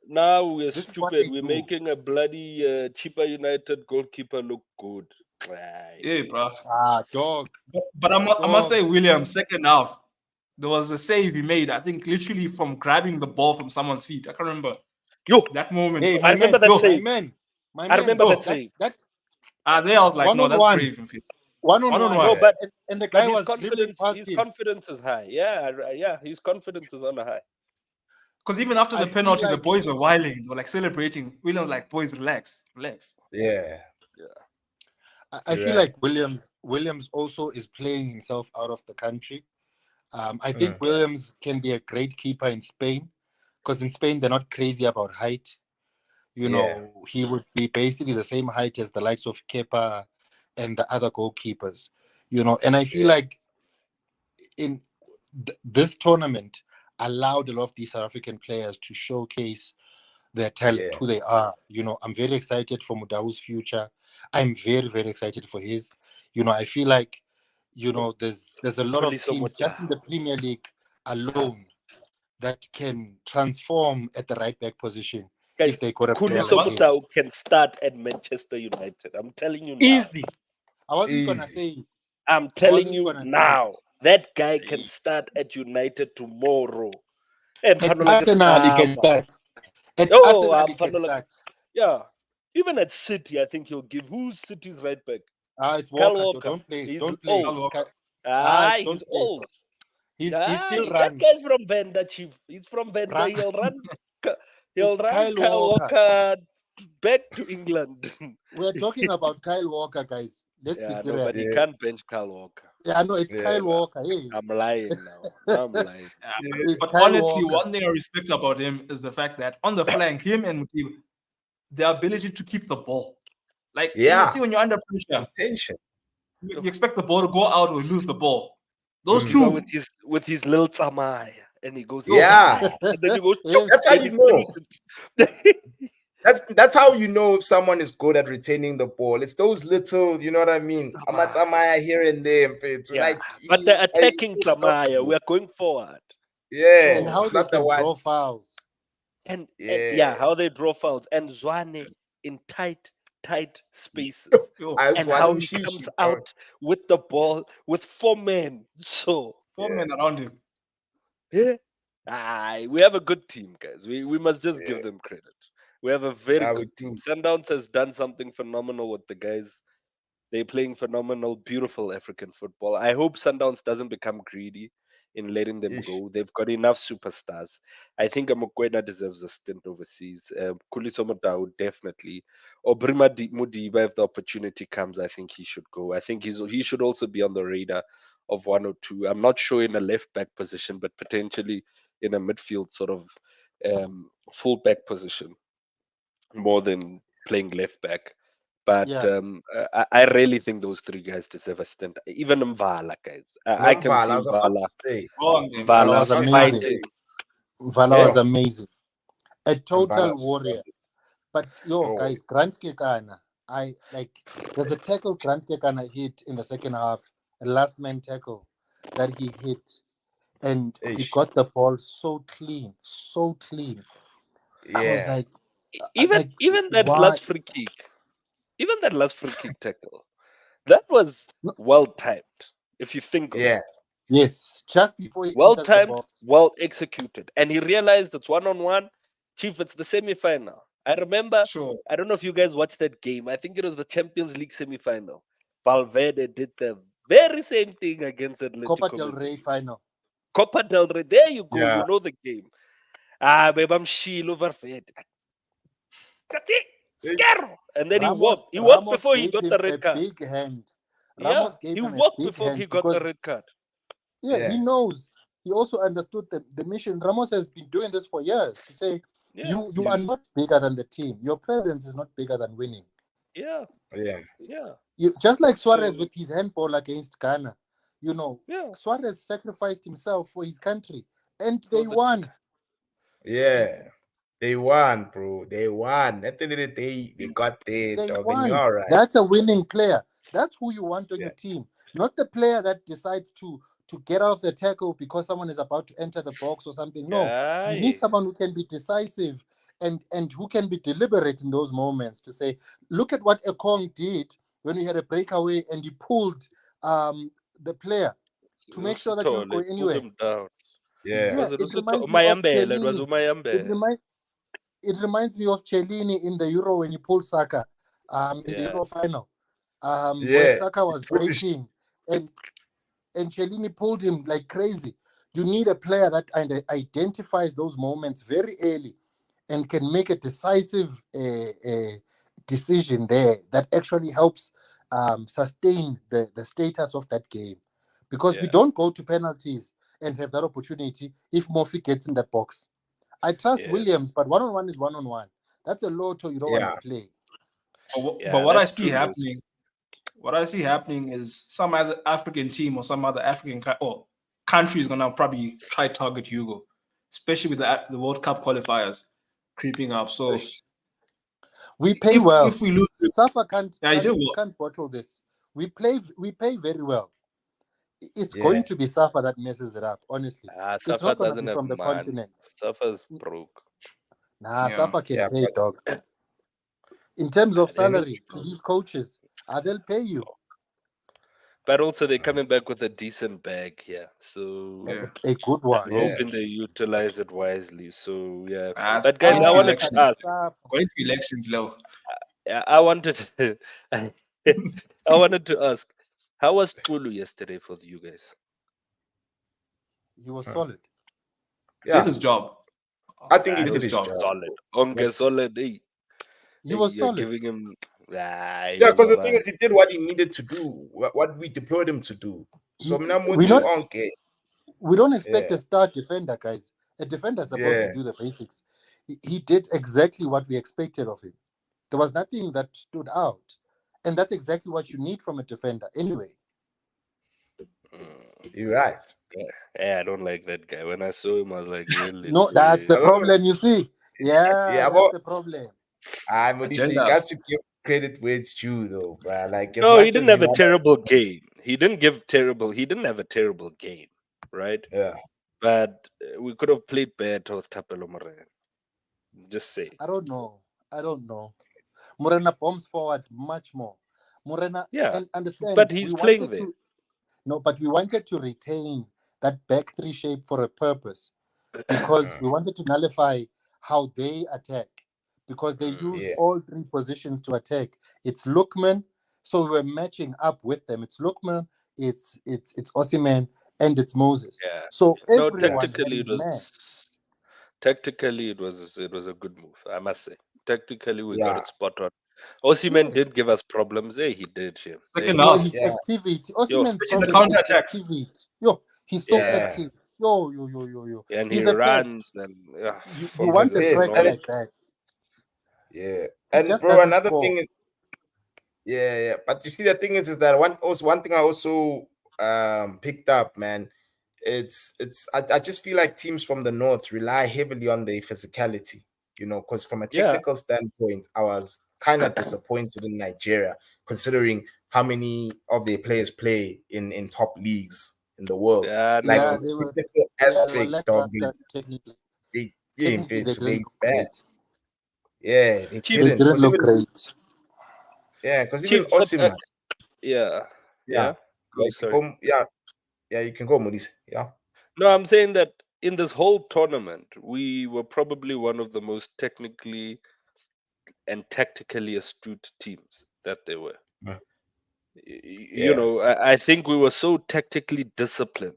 Speaker 4: Now we're
Speaker 3: This is what
Speaker 4: stupid.
Speaker 3: they
Speaker 4: We're
Speaker 3: do.
Speaker 4: making a bloody cheaper United goalkeeper look good.
Speaker 2: Yeah, bro.
Speaker 3: Dog.
Speaker 2: But I must say, William, second half, there was a save he made. I think literally from grabbing the ball from someone's feet. I can't remember. That moment.
Speaker 3: Hey,
Speaker 4: I remember that save.
Speaker 3: I
Speaker 4: remember that save.
Speaker 2: There I was like, no, that's brave.
Speaker 3: One-on-one.
Speaker 4: No, but
Speaker 3: and the guy
Speaker 4: his
Speaker 3: was
Speaker 4: confidence. His
Speaker 3: him.
Speaker 4: confidence is high. Yeah. His confidence is on a high.
Speaker 2: Because even after the penalty, the boys were wilding. They were like celebrating. Williams was like, boys, relax.
Speaker 1: Yeah.
Speaker 3: I feel like Williams also is playing himself out of the country. I think Williams can be a great keeper in Spain, because in Spain they're not crazy about height. You know, he would be basically the same height as the likes of Kepa and the other goalkeepers. You know, and I feel like in this tournament allowed a lot of these South African players to showcase their talent, who they are. You know, I'm very excited for Mudau's future. I'm very, very excited for his. You know, I feel like, you know, there's a lot of teams just in the Premier League alone that can transform at the right back position.
Speaker 4: Guys,
Speaker 3: if they got a player
Speaker 4: Khuliso
Speaker 3: like him.
Speaker 4: Mudau can start at Manchester United. I'm telling you now.
Speaker 3: Easy. I wasn't gonna say.
Speaker 4: I'm telling you now. That guy can start at United tomorrow.
Speaker 3: At Arsenal, he can start. At Arsenal, he can start.
Speaker 4: Yeah. Even at City, I think he'll give. Who's City's right back?
Speaker 3: It's Walker.
Speaker 4: Walker.
Speaker 3: Don't play.
Speaker 4: He's
Speaker 3: Don't play.
Speaker 4: old. He's
Speaker 3: play.
Speaker 4: old.
Speaker 3: He still runs.
Speaker 4: That guy's from Venda, Chief. He's from Venda. He'll run. He'll run Kyle Walker back to England.
Speaker 3: We're talking about Kyle Walker, guys. Let's be serious.
Speaker 4: But he can't bench Kyle Walker.
Speaker 3: Yeah, I know it's Kyle Walker. Hey.
Speaker 4: I'm lying now. I'm lying.
Speaker 2: But honestly, one thing I respect about him is the fact that on the flank, him and Mutiba, the ability to keep the ball. Like, you see when you're under pressure,
Speaker 1: attention.
Speaker 2: you expect the ball to go out or lose the ball. Those
Speaker 4: Modiba
Speaker 2: two.
Speaker 4: with his little tsamaya, and he goes,
Speaker 1: Yeah.
Speaker 4: and then he goes,
Speaker 3: Yes.
Speaker 1: That's how
Speaker 4: then
Speaker 1: you
Speaker 4: he
Speaker 1: know.
Speaker 4: finishes.
Speaker 1: That's how you know if someone is good at retaining the ball. It's those little, you know what I mean?
Speaker 4: Tsamaya.
Speaker 1: Amatamaya here and there, mfethu.
Speaker 4: Yeah,
Speaker 1: Like
Speaker 4: but the
Speaker 1: he's
Speaker 4: attacking
Speaker 1: so
Speaker 4: tsamaya,
Speaker 1: comfortable.
Speaker 4: we are going forward.
Speaker 1: Yeah,
Speaker 3: And
Speaker 4: So
Speaker 3: how
Speaker 1: it's
Speaker 3: they
Speaker 1: not the
Speaker 3: can
Speaker 1: one.
Speaker 3: draw fouls.
Speaker 4: and
Speaker 1: Yeah,
Speaker 4: yeah, how they draw fouls and Zwane in tight spaces,
Speaker 2: Yo,
Speaker 1: I was
Speaker 4: and
Speaker 1: one
Speaker 4: how
Speaker 1: in
Speaker 4: he comes
Speaker 1: shishi, bro.
Speaker 4: out with the ball with 4 men. So
Speaker 2: 4 men around him.
Speaker 4: yeah, we have a good team, guys. We must just
Speaker 1: Yeah,
Speaker 4: give them credit. We have a very
Speaker 1: now we
Speaker 4: good team.
Speaker 1: do.
Speaker 4: Sundowns has done something phenomenal with the guys. They're playing phenomenal, beautiful African football. I hope Sundowns doesn't become greedy in letting them
Speaker 1: Ish.
Speaker 4: go. They've got enough superstars. I think Amokwena deserves a stint overseas. Kuliso Motau definitely. Obrima Mudiba, if the opportunity comes, I think he should go. I think he should also be on the radar of 1 or 2. I'm not sure in a left back position, but potentially in a midfield sort of full back position more than playing left back. But
Speaker 3: Yeah.
Speaker 4: I really think those 3 guys deserve a stint. Even Mvala, guys. I can
Speaker 1: Namvala,
Speaker 4: see
Speaker 1: I was about
Speaker 4: Mvala,
Speaker 1: to say.
Speaker 2: Wrong game.
Speaker 3: Vala
Speaker 4: Mvala
Speaker 3: was
Speaker 1: I was about to
Speaker 3: amazing.
Speaker 4: fighting.
Speaker 1: say.
Speaker 3: Vala
Speaker 4: Yeah,
Speaker 3: was
Speaker 1: Yo,
Speaker 3: amazing. A total
Speaker 1: Namvala
Speaker 3: warrior.
Speaker 1: solid.
Speaker 3: But yo,
Speaker 1: Yo,
Speaker 3: guys, Grant Kekana, I like there's a tackle Grant Kekana hit in the second half, a last man tackle that he hit, and he
Speaker 1: ish.
Speaker 3: got the ball so clean, so clean. I was
Speaker 1: Yeah,
Speaker 4: even
Speaker 3: like,
Speaker 4: even that
Speaker 3: why?
Speaker 4: last free kick, even that last free kick tackle, that was
Speaker 3: No,
Speaker 4: well timed. If you think of
Speaker 1: yeah,
Speaker 4: it,
Speaker 3: yes, just before he
Speaker 4: well
Speaker 3: enters the
Speaker 4: timed,
Speaker 3: box.
Speaker 4: well executed, and he realized it's 1-on-1. Chief, it's the semi-final. I remember.
Speaker 2: Sure.
Speaker 4: I don't know if you guys watched that game. I think it was the Champions League semi-final. Valverde did the very same thing against
Speaker 3: Copa
Speaker 4: Atletico
Speaker 3: del Rey
Speaker 4: Madrid.
Speaker 3: final.
Speaker 4: Copa del Rey. There you go.
Speaker 1: yeah,
Speaker 4: You know the game. Ah, babe, I'm Shilo Valverde. That's it.
Speaker 1: ish.
Speaker 4: Scaro. And then he
Speaker 3: Ramos
Speaker 4: walked. He walked
Speaker 3: Ramos
Speaker 4: before he
Speaker 3: gave
Speaker 4: got
Speaker 3: him
Speaker 4: the
Speaker 3: a
Speaker 4: red card.
Speaker 3: big hand.
Speaker 4: Yeah,
Speaker 3: Ramos gave
Speaker 4: he
Speaker 3: him a
Speaker 4: walked
Speaker 3: big
Speaker 4: before
Speaker 3: hand
Speaker 4: he got the
Speaker 3: because
Speaker 4: red card.
Speaker 3: yeah, he
Speaker 1: Yeah,
Speaker 3: knows. He also understood the mission. Ramos has been doing this for years to say
Speaker 4: Yeah,
Speaker 3: you are not bigger than the team. Your presence is not bigger than winning.
Speaker 4: yeah,
Speaker 1: yeah,
Speaker 4: yeah.
Speaker 3: Just like Suarez
Speaker 4: So
Speaker 3: with his handball against Ghana, you know,
Speaker 4: yeah,
Speaker 3: Suarez sacrificed himself for his country, and
Speaker 4: for
Speaker 3: they
Speaker 4: the
Speaker 3: won.
Speaker 1: yeah. They won, bro. They won. At the end of the day, they got there,
Speaker 3: They
Speaker 1: dog, and you're
Speaker 3: won.
Speaker 1: all right.
Speaker 3: That's a winning player. That's who you want on
Speaker 1: Yeah,
Speaker 3: your team, not the player that decides to get out of the tackle because someone is about to enter the box or something. No, you need
Speaker 4: guy.
Speaker 3: someone who can be decisive and who can be deliberate in those moments to say, look at what Ekong did when we had a breakaway and he pulled the player to make
Speaker 4: Also
Speaker 3: sure that you don't
Speaker 4: tall.
Speaker 3: go
Speaker 4: They pulled
Speaker 3: anywhere.
Speaker 4: him down.
Speaker 1: yeah,
Speaker 3: Yeah,
Speaker 4: Was it
Speaker 3: it
Speaker 4: also tall?
Speaker 3: reminds me of
Speaker 4: Mayambela. It was
Speaker 3: Cellini. It
Speaker 4: Umayambela.
Speaker 3: reminds it reminds me of Cellini in the Euro when he pulled Saka in the
Speaker 4: Yeah,
Speaker 3: Euro final, where
Speaker 1: yeah.
Speaker 3: Saka
Speaker 1: It's
Speaker 3: was
Speaker 1: foolish.
Speaker 3: breaking and Cellini pulled him like crazy. You need a player that identifies those moments very early and can make a decisive decision there that actually helps sustain the status of that game. Because we
Speaker 4: yeah,
Speaker 3: don't go to penalties and have that opportunity if Murphy gets in the box. I trust
Speaker 4: yes,
Speaker 3: Williams, but 1-on-1 is 1-on-1. That's a lotto you don't want to
Speaker 1: Yeah,
Speaker 3: play.
Speaker 2: But
Speaker 4: yeah.
Speaker 2: what I
Speaker 4: That's
Speaker 2: see
Speaker 4: true, Lewis.
Speaker 2: happening, what I see happening is some other African team or some other African or country is gonna probably try target Hugo, especially with the World Cup qualifiers creeping up. So
Speaker 1: ish.
Speaker 3: We pay well.
Speaker 2: if we lose,
Speaker 3: Safa can't
Speaker 2: yeah, you
Speaker 3: can't
Speaker 2: do well.
Speaker 3: can't bottle this. We pay very well. It's
Speaker 1: Yeah,
Speaker 3: going to be Safa that messes it up. Honestly, it's
Speaker 4: Safa
Speaker 3: not going to be
Speaker 4: doesn't have
Speaker 3: from the
Speaker 4: money.
Speaker 3: continent.
Speaker 4: Safa's broke.
Speaker 3: Nah,
Speaker 2: Yeah.
Speaker 3: Safa can
Speaker 1: yeah,
Speaker 3: pay,
Speaker 1: but
Speaker 3: dog. In terms of
Speaker 1: they need
Speaker 3: salary to
Speaker 1: to.
Speaker 3: these coaches, they'll pay you
Speaker 4: But also they're coming back with a decent bag here. So
Speaker 2: Yeah.
Speaker 3: a good
Speaker 4: I'm
Speaker 3: one.
Speaker 1: Yeah,
Speaker 4: hoping they utilize it wisely. So yeah.
Speaker 2: As
Speaker 4: But guys,
Speaker 2: going
Speaker 4: I
Speaker 2: to
Speaker 4: wanted to
Speaker 2: elections,
Speaker 4: ask.
Speaker 3: Safa.
Speaker 2: going to elections low.
Speaker 4: I wanted to, I wanted to ask, how was Tulu yesterday for you guys?
Speaker 3: He was
Speaker 1: huh.
Speaker 3: solid.
Speaker 2: Did
Speaker 1: Yeah.
Speaker 2: his job.
Speaker 1: I think he
Speaker 2: Did
Speaker 1: did
Speaker 2: his
Speaker 1: his
Speaker 2: job.
Speaker 1: job.
Speaker 4: Solid. Onge
Speaker 1: Like,
Speaker 4: solid.
Speaker 3: He was
Speaker 4: You're
Speaker 3: solid.
Speaker 4: giving him.
Speaker 1: yeah, because the thing
Speaker 4: Baba.
Speaker 1: is, he did what he needed to do, what we deployed him to do. So
Speaker 3: He,
Speaker 1: I'm not
Speaker 3: we
Speaker 1: with you,
Speaker 3: not
Speaker 1: okay.
Speaker 3: we don't expect
Speaker 1: Yeah,
Speaker 3: a star defender, guys. A defender is supposed to
Speaker 1: yeah,
Speaker 3: do the basics. He did exactly what we expected of him. There was nothing that stood out. And that's exactly what you need from a defender anyway.
Speaker 1: You're right.
Speaker 4: Yeah, I don't like that guy. When I saw him, I was like, really?
Speaker 3: No, that's the
Speaker 1: I don't know.
Speaker 3: problem. You see, yeah,
Speaker 1: Yeah,
Speaker 3: that's
Speaker 1: but
Speaker 3: the problem.
Speaker 1: Modise, you
Speaker 2: Agendas.
Speaker 1: got to give credit where it's due, though, bro. Like as
Speaker 4: No, he
Speaker 1: much
Speaker 4: didn't
Speaker 1: as
Speaker 4: have
Speaker 1: you
Speaker 4: a
Speaker 1: wanna,
Speaker 4: terrible game. He didn't have a terrible game, right?
Speaker 1: yeah,
Speaker 4: But we could have played better with Tapelo Moran. Just say.
Speaker 3: I don't know. I don't know. Morena bombs forward much more. Morena,
Speaker 4: Yeah,
Speaker 3: and understand,
Speaker 4: but he's
Speaker 3: we
Speaker 4: playing
Speaker 3: wanted
Speaker 4: there.
Speaker 3: to, no, but we wanted to retain that back three shape for a purpose because we wanted to nullify how they attack because they use
Speaker 1: yeah,
Speaker 3: all three positions to attack. It's Lookman, so we were matching up with them. It's Lookman, it's Osimhen, and it's Moses.
Speaker 4: Yeah.
Speaker 3: So
Speaker 4: No,
Speaker 1: yeah,
Speaker 3: everyone had his man.
Speaker 4: tactically it was a good move, I must say. Tactically we got
Speaker 1: yeah,
Speaker 4: it spot on. Osimhen did
Speaker 3: Yes.
Speaker 4: give us problems. Hey, he did him.
Speaker 2: Second
Speaker 3: Yo,
Speaker 2: half,
Speaker 3: his
Speaker 1: yeah,
Speaker 3: activity.
Speaker 4: Yo,
Speaker 3: Osimhen's
Speaker 2: especially the
Speaker 3: problem
Speaker 2: counter
Speaker 3: is
Speaker 2: attacks.
Speaker 3: activity. Yo, he's so
Speaker 4: yeah.
Speaker 1: yeah.
Speaker 3: active. Yo.
Speaker 4: And he
Speaker 3: He's a pest.
Speaker 4: runs and
Speaker 3: You
Speaker 1: He's
Speaker 4: for
Speaker 1: a
Speaker 3: want a
Speaker 1: pest,
Speaker 3: striker
Speaker 1: and
Speaker 3: like that.
Speaker 1: yeah,
Speaker 3: He
Speaker 1: and
Speaker 3: just
Speaker 1: bro,
Speaker 3: doesn't
Speaker 1: another
Speaker 3: score.
Speaker 1: thing is, yeah. But you see, the thing is that one thing I also picked up, man. I just feel like teams from the north rely heavily on their physicality, because from a
Speaker 4: yeah.
Speaker 1: technical standpoint, I was kind of disappointed in Nigeria, considering how many of their players play in top leagues in the world.
Speaker 4: Yeah,
Speaker 1: Like
Speaker 3: Yeah,
Speaker 1: from
Speaker 4: no.
Speaker 1: a technical
Speaker 3: they were
Speaker 1: aspect, dog,
Speaker 3: lackluster technically.
Speaker 1: they yeah,
Speaker 3: Technically, they didn't
Speaker 1: they
Speaker 3: look
Speaker 1: bad.
Speaker 3: great.
Speaker 1: Yeah, they
Speaker 3: They
Speaker 4: Chief,
Speaker 1: didn't.
Speaker 3: didn't look great.
Speaker 1: Because even
Speaker 4: Chief, but
Speaker 1: Osimhen,
Speaker 4: yeah.
Speaker 1: yeah,
Speaker 4: Yeah.
Speaker 1: yeah,
Speaker 4: Go,
Speaker 1: you can
Speaker 4: sorry.
Speaker 1: go, yeah, you can go, Moody's, yeah,
Speaker 4: No, I'm saying that in this whole tournament, we were probably one of the most technically and tactically astute teams that there were.
Speaker 1: mm,
Speaker 4: You
Speaker 1: yeah,
Speaker 4: know, I think we were so tactically disciplined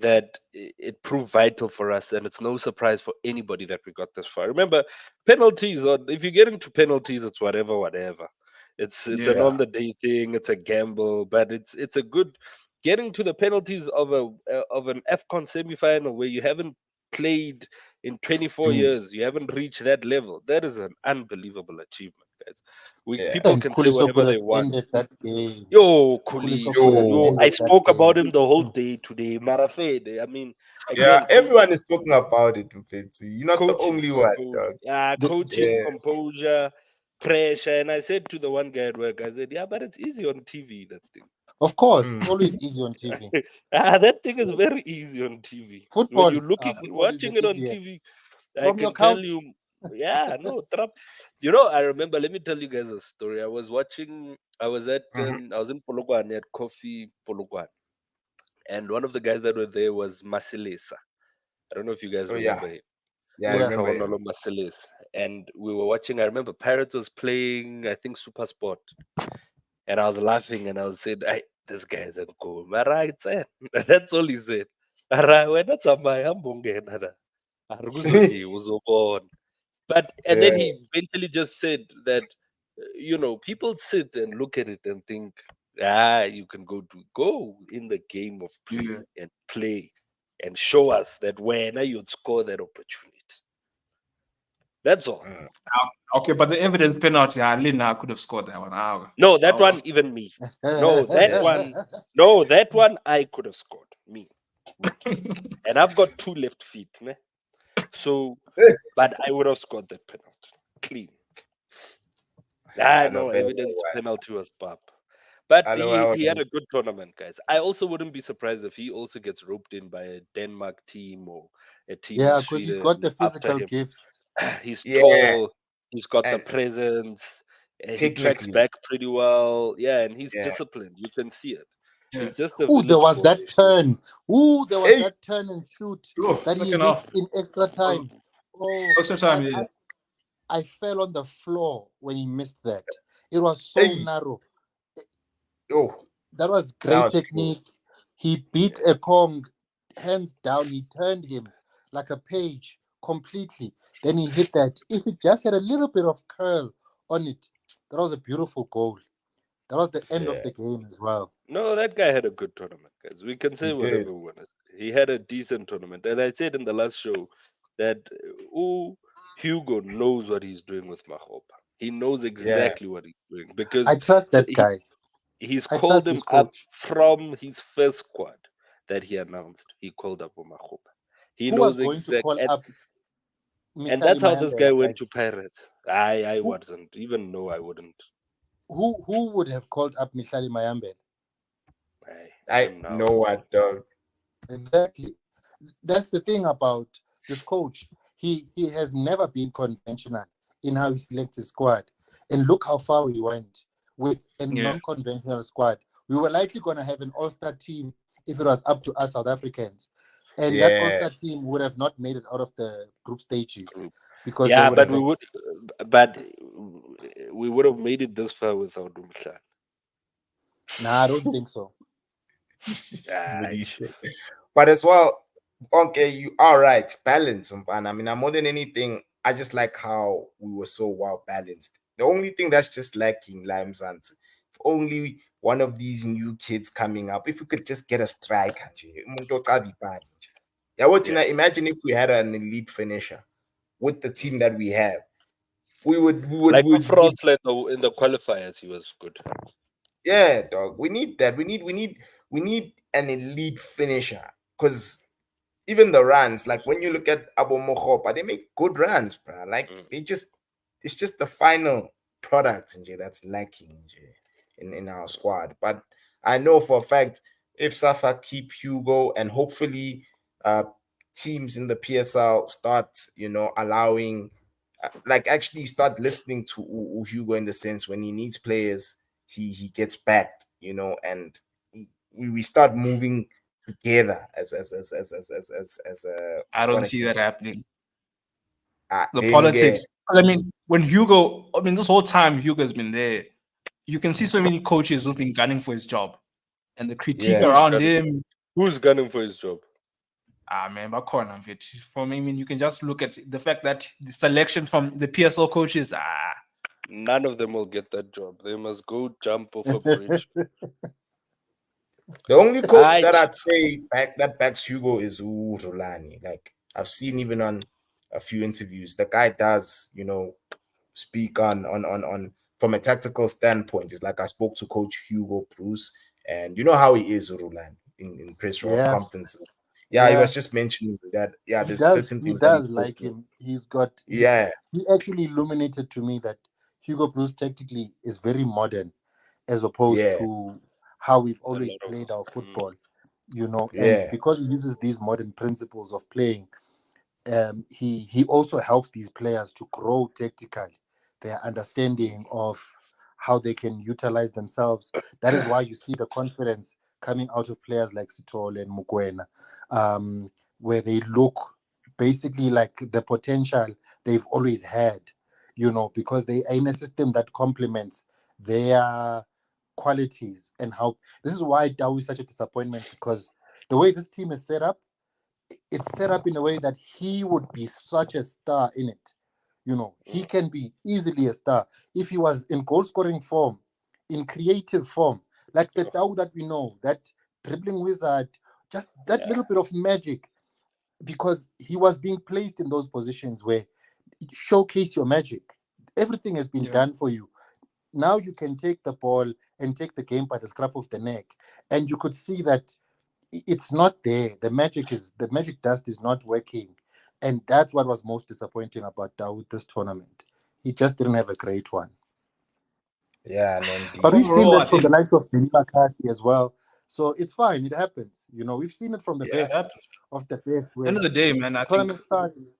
Speaker 4: that it proved vital for us, and it's no surprise for anybody that we got this far. Remember, penalties, or if you get into penalties, it's whatever. It's an
Speaker 2: Yeah.
Speaker 1: yeah,
Speaker 4: on the day thing, it's a gamble, but it's a good getting to the penalties of an AFCON semi-final where you haven't played in 24
Speaker 1: dude,
Speaker 4: years, you haven't reached that level. That is an unbelievable achievement, guys. We
Speaker 1: yeah,
Speaker 4: people
Speaker 3: And
Speaker 4: can say
Speaker 3: Kuliso
Speaker 4: whatever
Speaker 3: could
Speaker 4: they
Speaker 3: have
Speaker 4: want.
Speaker 3: ended that game.
Speaker 4: Yo,
Speaker 3: Kuliso could
Speaker 4: Kuliso.
Speaker 3: have
Speaker 1: yo,
Speaker 4: Yo, I
Speaker 3: ended that
Speaker 4: spoke about
Speaker 3: game.
Speaker 4: him the whole day today. Marafede. I mean,
Speaker 1: yeah.
Speaker 4: again,
Speaker 1: Everyone is talking about it, Mfethu. You're not the
Speaker 4: coaching,
Speaker 1: only one,
Speaker 4: composure.
Speaker 1: dog.
Speaker 4: Yeah,
Speaker 3: The,
Speaker 4: coaching,
Speaker 1: Yeah,
Speaker 4: composure, pressure. And I said to the one guy at work, I said, yeah, but it's easy on TV, that thing.
Speaker 3: of course, it's
Speaker 1: mm,
Speaker 3: always easy on TV.
Speaker 4: That thing is very easy on TV. When
Speaker 3: Football,
Speaker 4: you're
Speaker 3: football is the
Speaker 4: watching it on
Speaker 3: easiest.
Speaker 4: TV, I
Speaker 3: From your
Speaker 4: can tell
Speaker 3: couch.
Speaker 4: you, yeah, no, trap. You know, I remember, let me tell you guys a story. I was in Polokwane at Coffee Polokwane. And one of the guys that were there was Masilisa. I don't know if you guys
Speaker 1: oh yeah,
Speaker 4: remember him.
Speaker 1: yeah. I
Speaker 3: Yeah.
Speaker 1: remember him.
Speaker 4: Molokhaonolo Masilis. And we were watching, I remember Pirates was playing, I think Super Sport. And I was laughing and I was saying, this guy isn't cool. Mara, it's it. That's all he said. Mara, wena tsamaya mbongena la. Arikuzoye uzobona. But and then
Speaker 1: Yeah,
Speaker 4: he eventually just said that people sit and look at it and think, you can go in the game of play
Speaker 2: Yeah.
Speaker 4: and play and show us that when you'd score that opportunity. That's all.
Speaker 1: mm,
Speaker 2: Okay, but the evidence penalty, Lina could have scored that one.
Speaker 4: No, that
Speaker 2: Oh,
Speaker 4: one even me. No, that
Speaker 1: yeah.
Speaker 4: one. No, that one I could have scored. Me. And I've got two left feet. Ne? So, but I would have scored that penalty. Clean.
Speaker 1: I know,
Speaker 4: No
Speaker 1: but
Speaker 4: evidence penalty was pop. But
Speaker 1: I know.
Speaker 4: he had a good tournament, guys. I also wouldn't be surprised if he also gets roped in by a Denmark team or a team in
Speaker 3: Yeah, because he's
Speaker 4: Sweden
Speaker 3: got the
Speaker 4: after
Speaker 3: physical
Speaker 4: him.
Speaker 3: gifts.
Speaker 4: He's
Speaker 1: Yeah,
Speaker 4: tall, he's got the
Speaker 1: and
Speaker 4: presence, he tracks
Speaker 1: technically,
Speaker 4: back pretty well. Yeah, and he's
Speaker 1: yeah.
Speaker 4: disciplined. You can see it.
Speaker 2: yeah.
Speaker 4: He's just a
Speaker 3: Ooh, there
Speaker 4: village
Speaker 3: was
Speaker 4: boy.
Speaker 3: that turn. Ooh, there was
Speaker 1: Hey,
Speaker 3: that turn and shoot
Speaker 2: Yo,
Speaker 3: that he
Speaker 2: second
Speaker 3: hit
Speaker 2: half.
Speaker 3: in extra time. Oh,
Speaker 2: Extra time,
Speaker 3: I,
Speaker 2: yeah.
Speaker 3: I, I fell on the floor when he missed that. It was so
Speaker 1: hey,
Speaker 3: narrow.
Speaker 1: oh,
Speaker 3: That was
Speaker 1: that
Speaker 3: great
Speaker 1: was
Speaker 3: technique.
Speaker 1: close.
Speaker 3: He beat
Speaker 4: Yeah.
Speaker 3: a Kong hands down. He turned him like a page completely. Then he hit that. If it just had a little bit of curl on it, that was a beautiful goal. That was the end of
Speaker 1: Yeah,
Speaker 3: the game as well.
Speaker 4: No, that guy had a good tournament, guys. We can
Speaker 1: he
Speaker 4: say
Speaker 1: did.
Speaker 4: whatever we want to say. He had a decent tournament. And I said in the last show that Hugo knows what he's doing with Mahopa. He knows
Speaker 1: Yeah,
Speaker 4: exactly what he's doing
Speaker 3: I
Speaker 4: because
Speaker 3: trust that
Speaker 4: he,
Speaker 3: guy.
Speaker 4: he's
Speaker 3: I
Speaker 4: called
Speaker 3: trust
Speaker 4: him
Speaker 3: his
Speaker 4: up
Speaker 3: coach.
Speaker 4: from his first squad. that he announced, he called up Umakhupa. He
Speaker 3: Who was
Speaker 4: knows
Speaker 3: going to
Speaker 4: exact,
Speaker 3: call up
Speaker 4: and
Speaker 3: Mihlali
Speaker 4: that's how this guy
Speaker 3: Mayambela,
Speaker 4: went
Speaker 3: guys?
Speaker 4: to Pirates. I
Speaker 3: Who,
Speaker 4: wasn't even know I wouldn't.
Speaker 3: who would have called up Mihlali Mayambela?
Speaker 1: I
Speaker 4: Him now.
Speaker 1: know what, dog.
Speaker 3: Exactly. That's the thing about this coach. He has never been conventional in how he selects his squad. And look how far we went with a
Speaker 2: Yeah.
Speaker 3: non-conventional squad. We were likely going to have an all-star team if it was up to us South Africans. And that
Speaker 1: Yeah,
Speaker 3: all-star team would have not made it out of the group stages
Speaker 4: Group.
Speaker 3: because they
Speaker 4: Yeah,
Speaker 3: would
Speaker 4: but
Speaker 3: have had,
Speaker 4: we would have made it this far without Umhlanga.
Speaker 3: nah, I don't think so.
Speaker 1: really shit. But as well, okay, you are right. Balance, and I mean, more than anything, I just like how we were so well balanced. The only thing that's just lacking, Limes, and if only one of these new kids coming up, if we could just get a striker, yeah, what
Speaker 4: Yeah.
Speaker 1: imagine if we had an elite finisher with the team that we have. We would
Speaker 4: Like Frost in the qualifiers, he was good.
Speaker 1: yeah, dog. We need that. We need an elite finisher. Because even the runs, like when you look at Abu Mokopa, they make good runs, bro. Like it's just the final product that's lacking in our squad. But I know for a fact if Safa keep Hugo and hopefully teams in the PSL start, allowing like actually start listening to Hugo in the sense when he needs players, he gets backed, and we start moving together as a
Speaker 2: I don't
Speaker 1: what
Speaker 2: see that
Speaker 1: again?
Speaker 2: happening. The
Speaker 1: Benge.
Speaker 2: politics. 'Cause I mean, when Hugo, I mean, this whole time Hugo's been there, you can see so many coaches who've been gunning for his job, and the critique
Speaker 1: Yeah.
Speaker 2: around him.
Speaker 4: Who's gunning for his job?
Speaker 2: Man, but corner of it. For me, I mean, you can just look at the fact that the selection from the PSL coaches.
Speaker 4: None of them will get that job. They must go jump off a bridge.
Speaker 1: The only coach
Speaker 4: I
Speaker 1: that I'd say that backs Hugo is Rulani. Like I've seen even on a few interviews, the guy does, speak on from a tactical standpoint. It's like I spoke to Coach Hugo Bruce, and you know how he is, Rulani, in press
Speaker 3: Yeah,
Speaker 1: conferences. Yeah, he
Speaker 3: yeah.
Speaker 1: was just mentioning that. Yeah,
Speaker 3: He
Speaker 1: there's
Speaker 3: does.
Speaker 1: certain
Speaker 3: He
Speaker 1: things that he
Speaker 3: does
Speaker 1: spoke
Speaker 3: like
Speaker 1: to.
Speaker 3: him. He's got.
Speaker 1: Yeah,
Speaker 3: He actually illuminated to me that Hugo Bruce tactically is very modern, as opposed
Speaker 1: yeah,
Speaker 3: to how we've
Speaker 4: a
Speaker 3: always
Speaker 4: lot of
Speaker 3: played our football. And
Speaker 1: yeah,
Speaker 3: because he uses these modern principles of playing, he also helps these players to grow tactically, their understanding of how they can utilize themselves. That is why you see the confidence coming out of players like Sitole and Mukwena, where they look basically like the potential they've always had, because they are in a system that complements their qualities. And how this is why Dow is such a disappointment, because the way this team is set up, it's set up in a way that he would be such a star in it. He can be easily a star if he was in goal scoring form, in creative form, like the Dow that we know, that dribbling wizard, just that little bit of magic, because he was being placed in those positions where showcase your magic. Everything has been done for you. Now you can take the ball and take the game by the scruff of the neck, and you could see that it's not there. The magic dust is not working, and that's what was most disappointing about Dawood this tournament. He just didn't have a great one.
Speaker 1: yeah, and then
Speaker 3: But we've seen
Speaker 2: Overall, I
Speaker 3: that from the
Speaker 2: think
Speaker 3: likes of Benny McCarthy as well. So it's fine. It happens. We've seen it from the
Speaker 1: yeah,
Speaker 3: best of the best.
Speaker 2: end of the day, man, I think
Speaker 3: Tournament starts.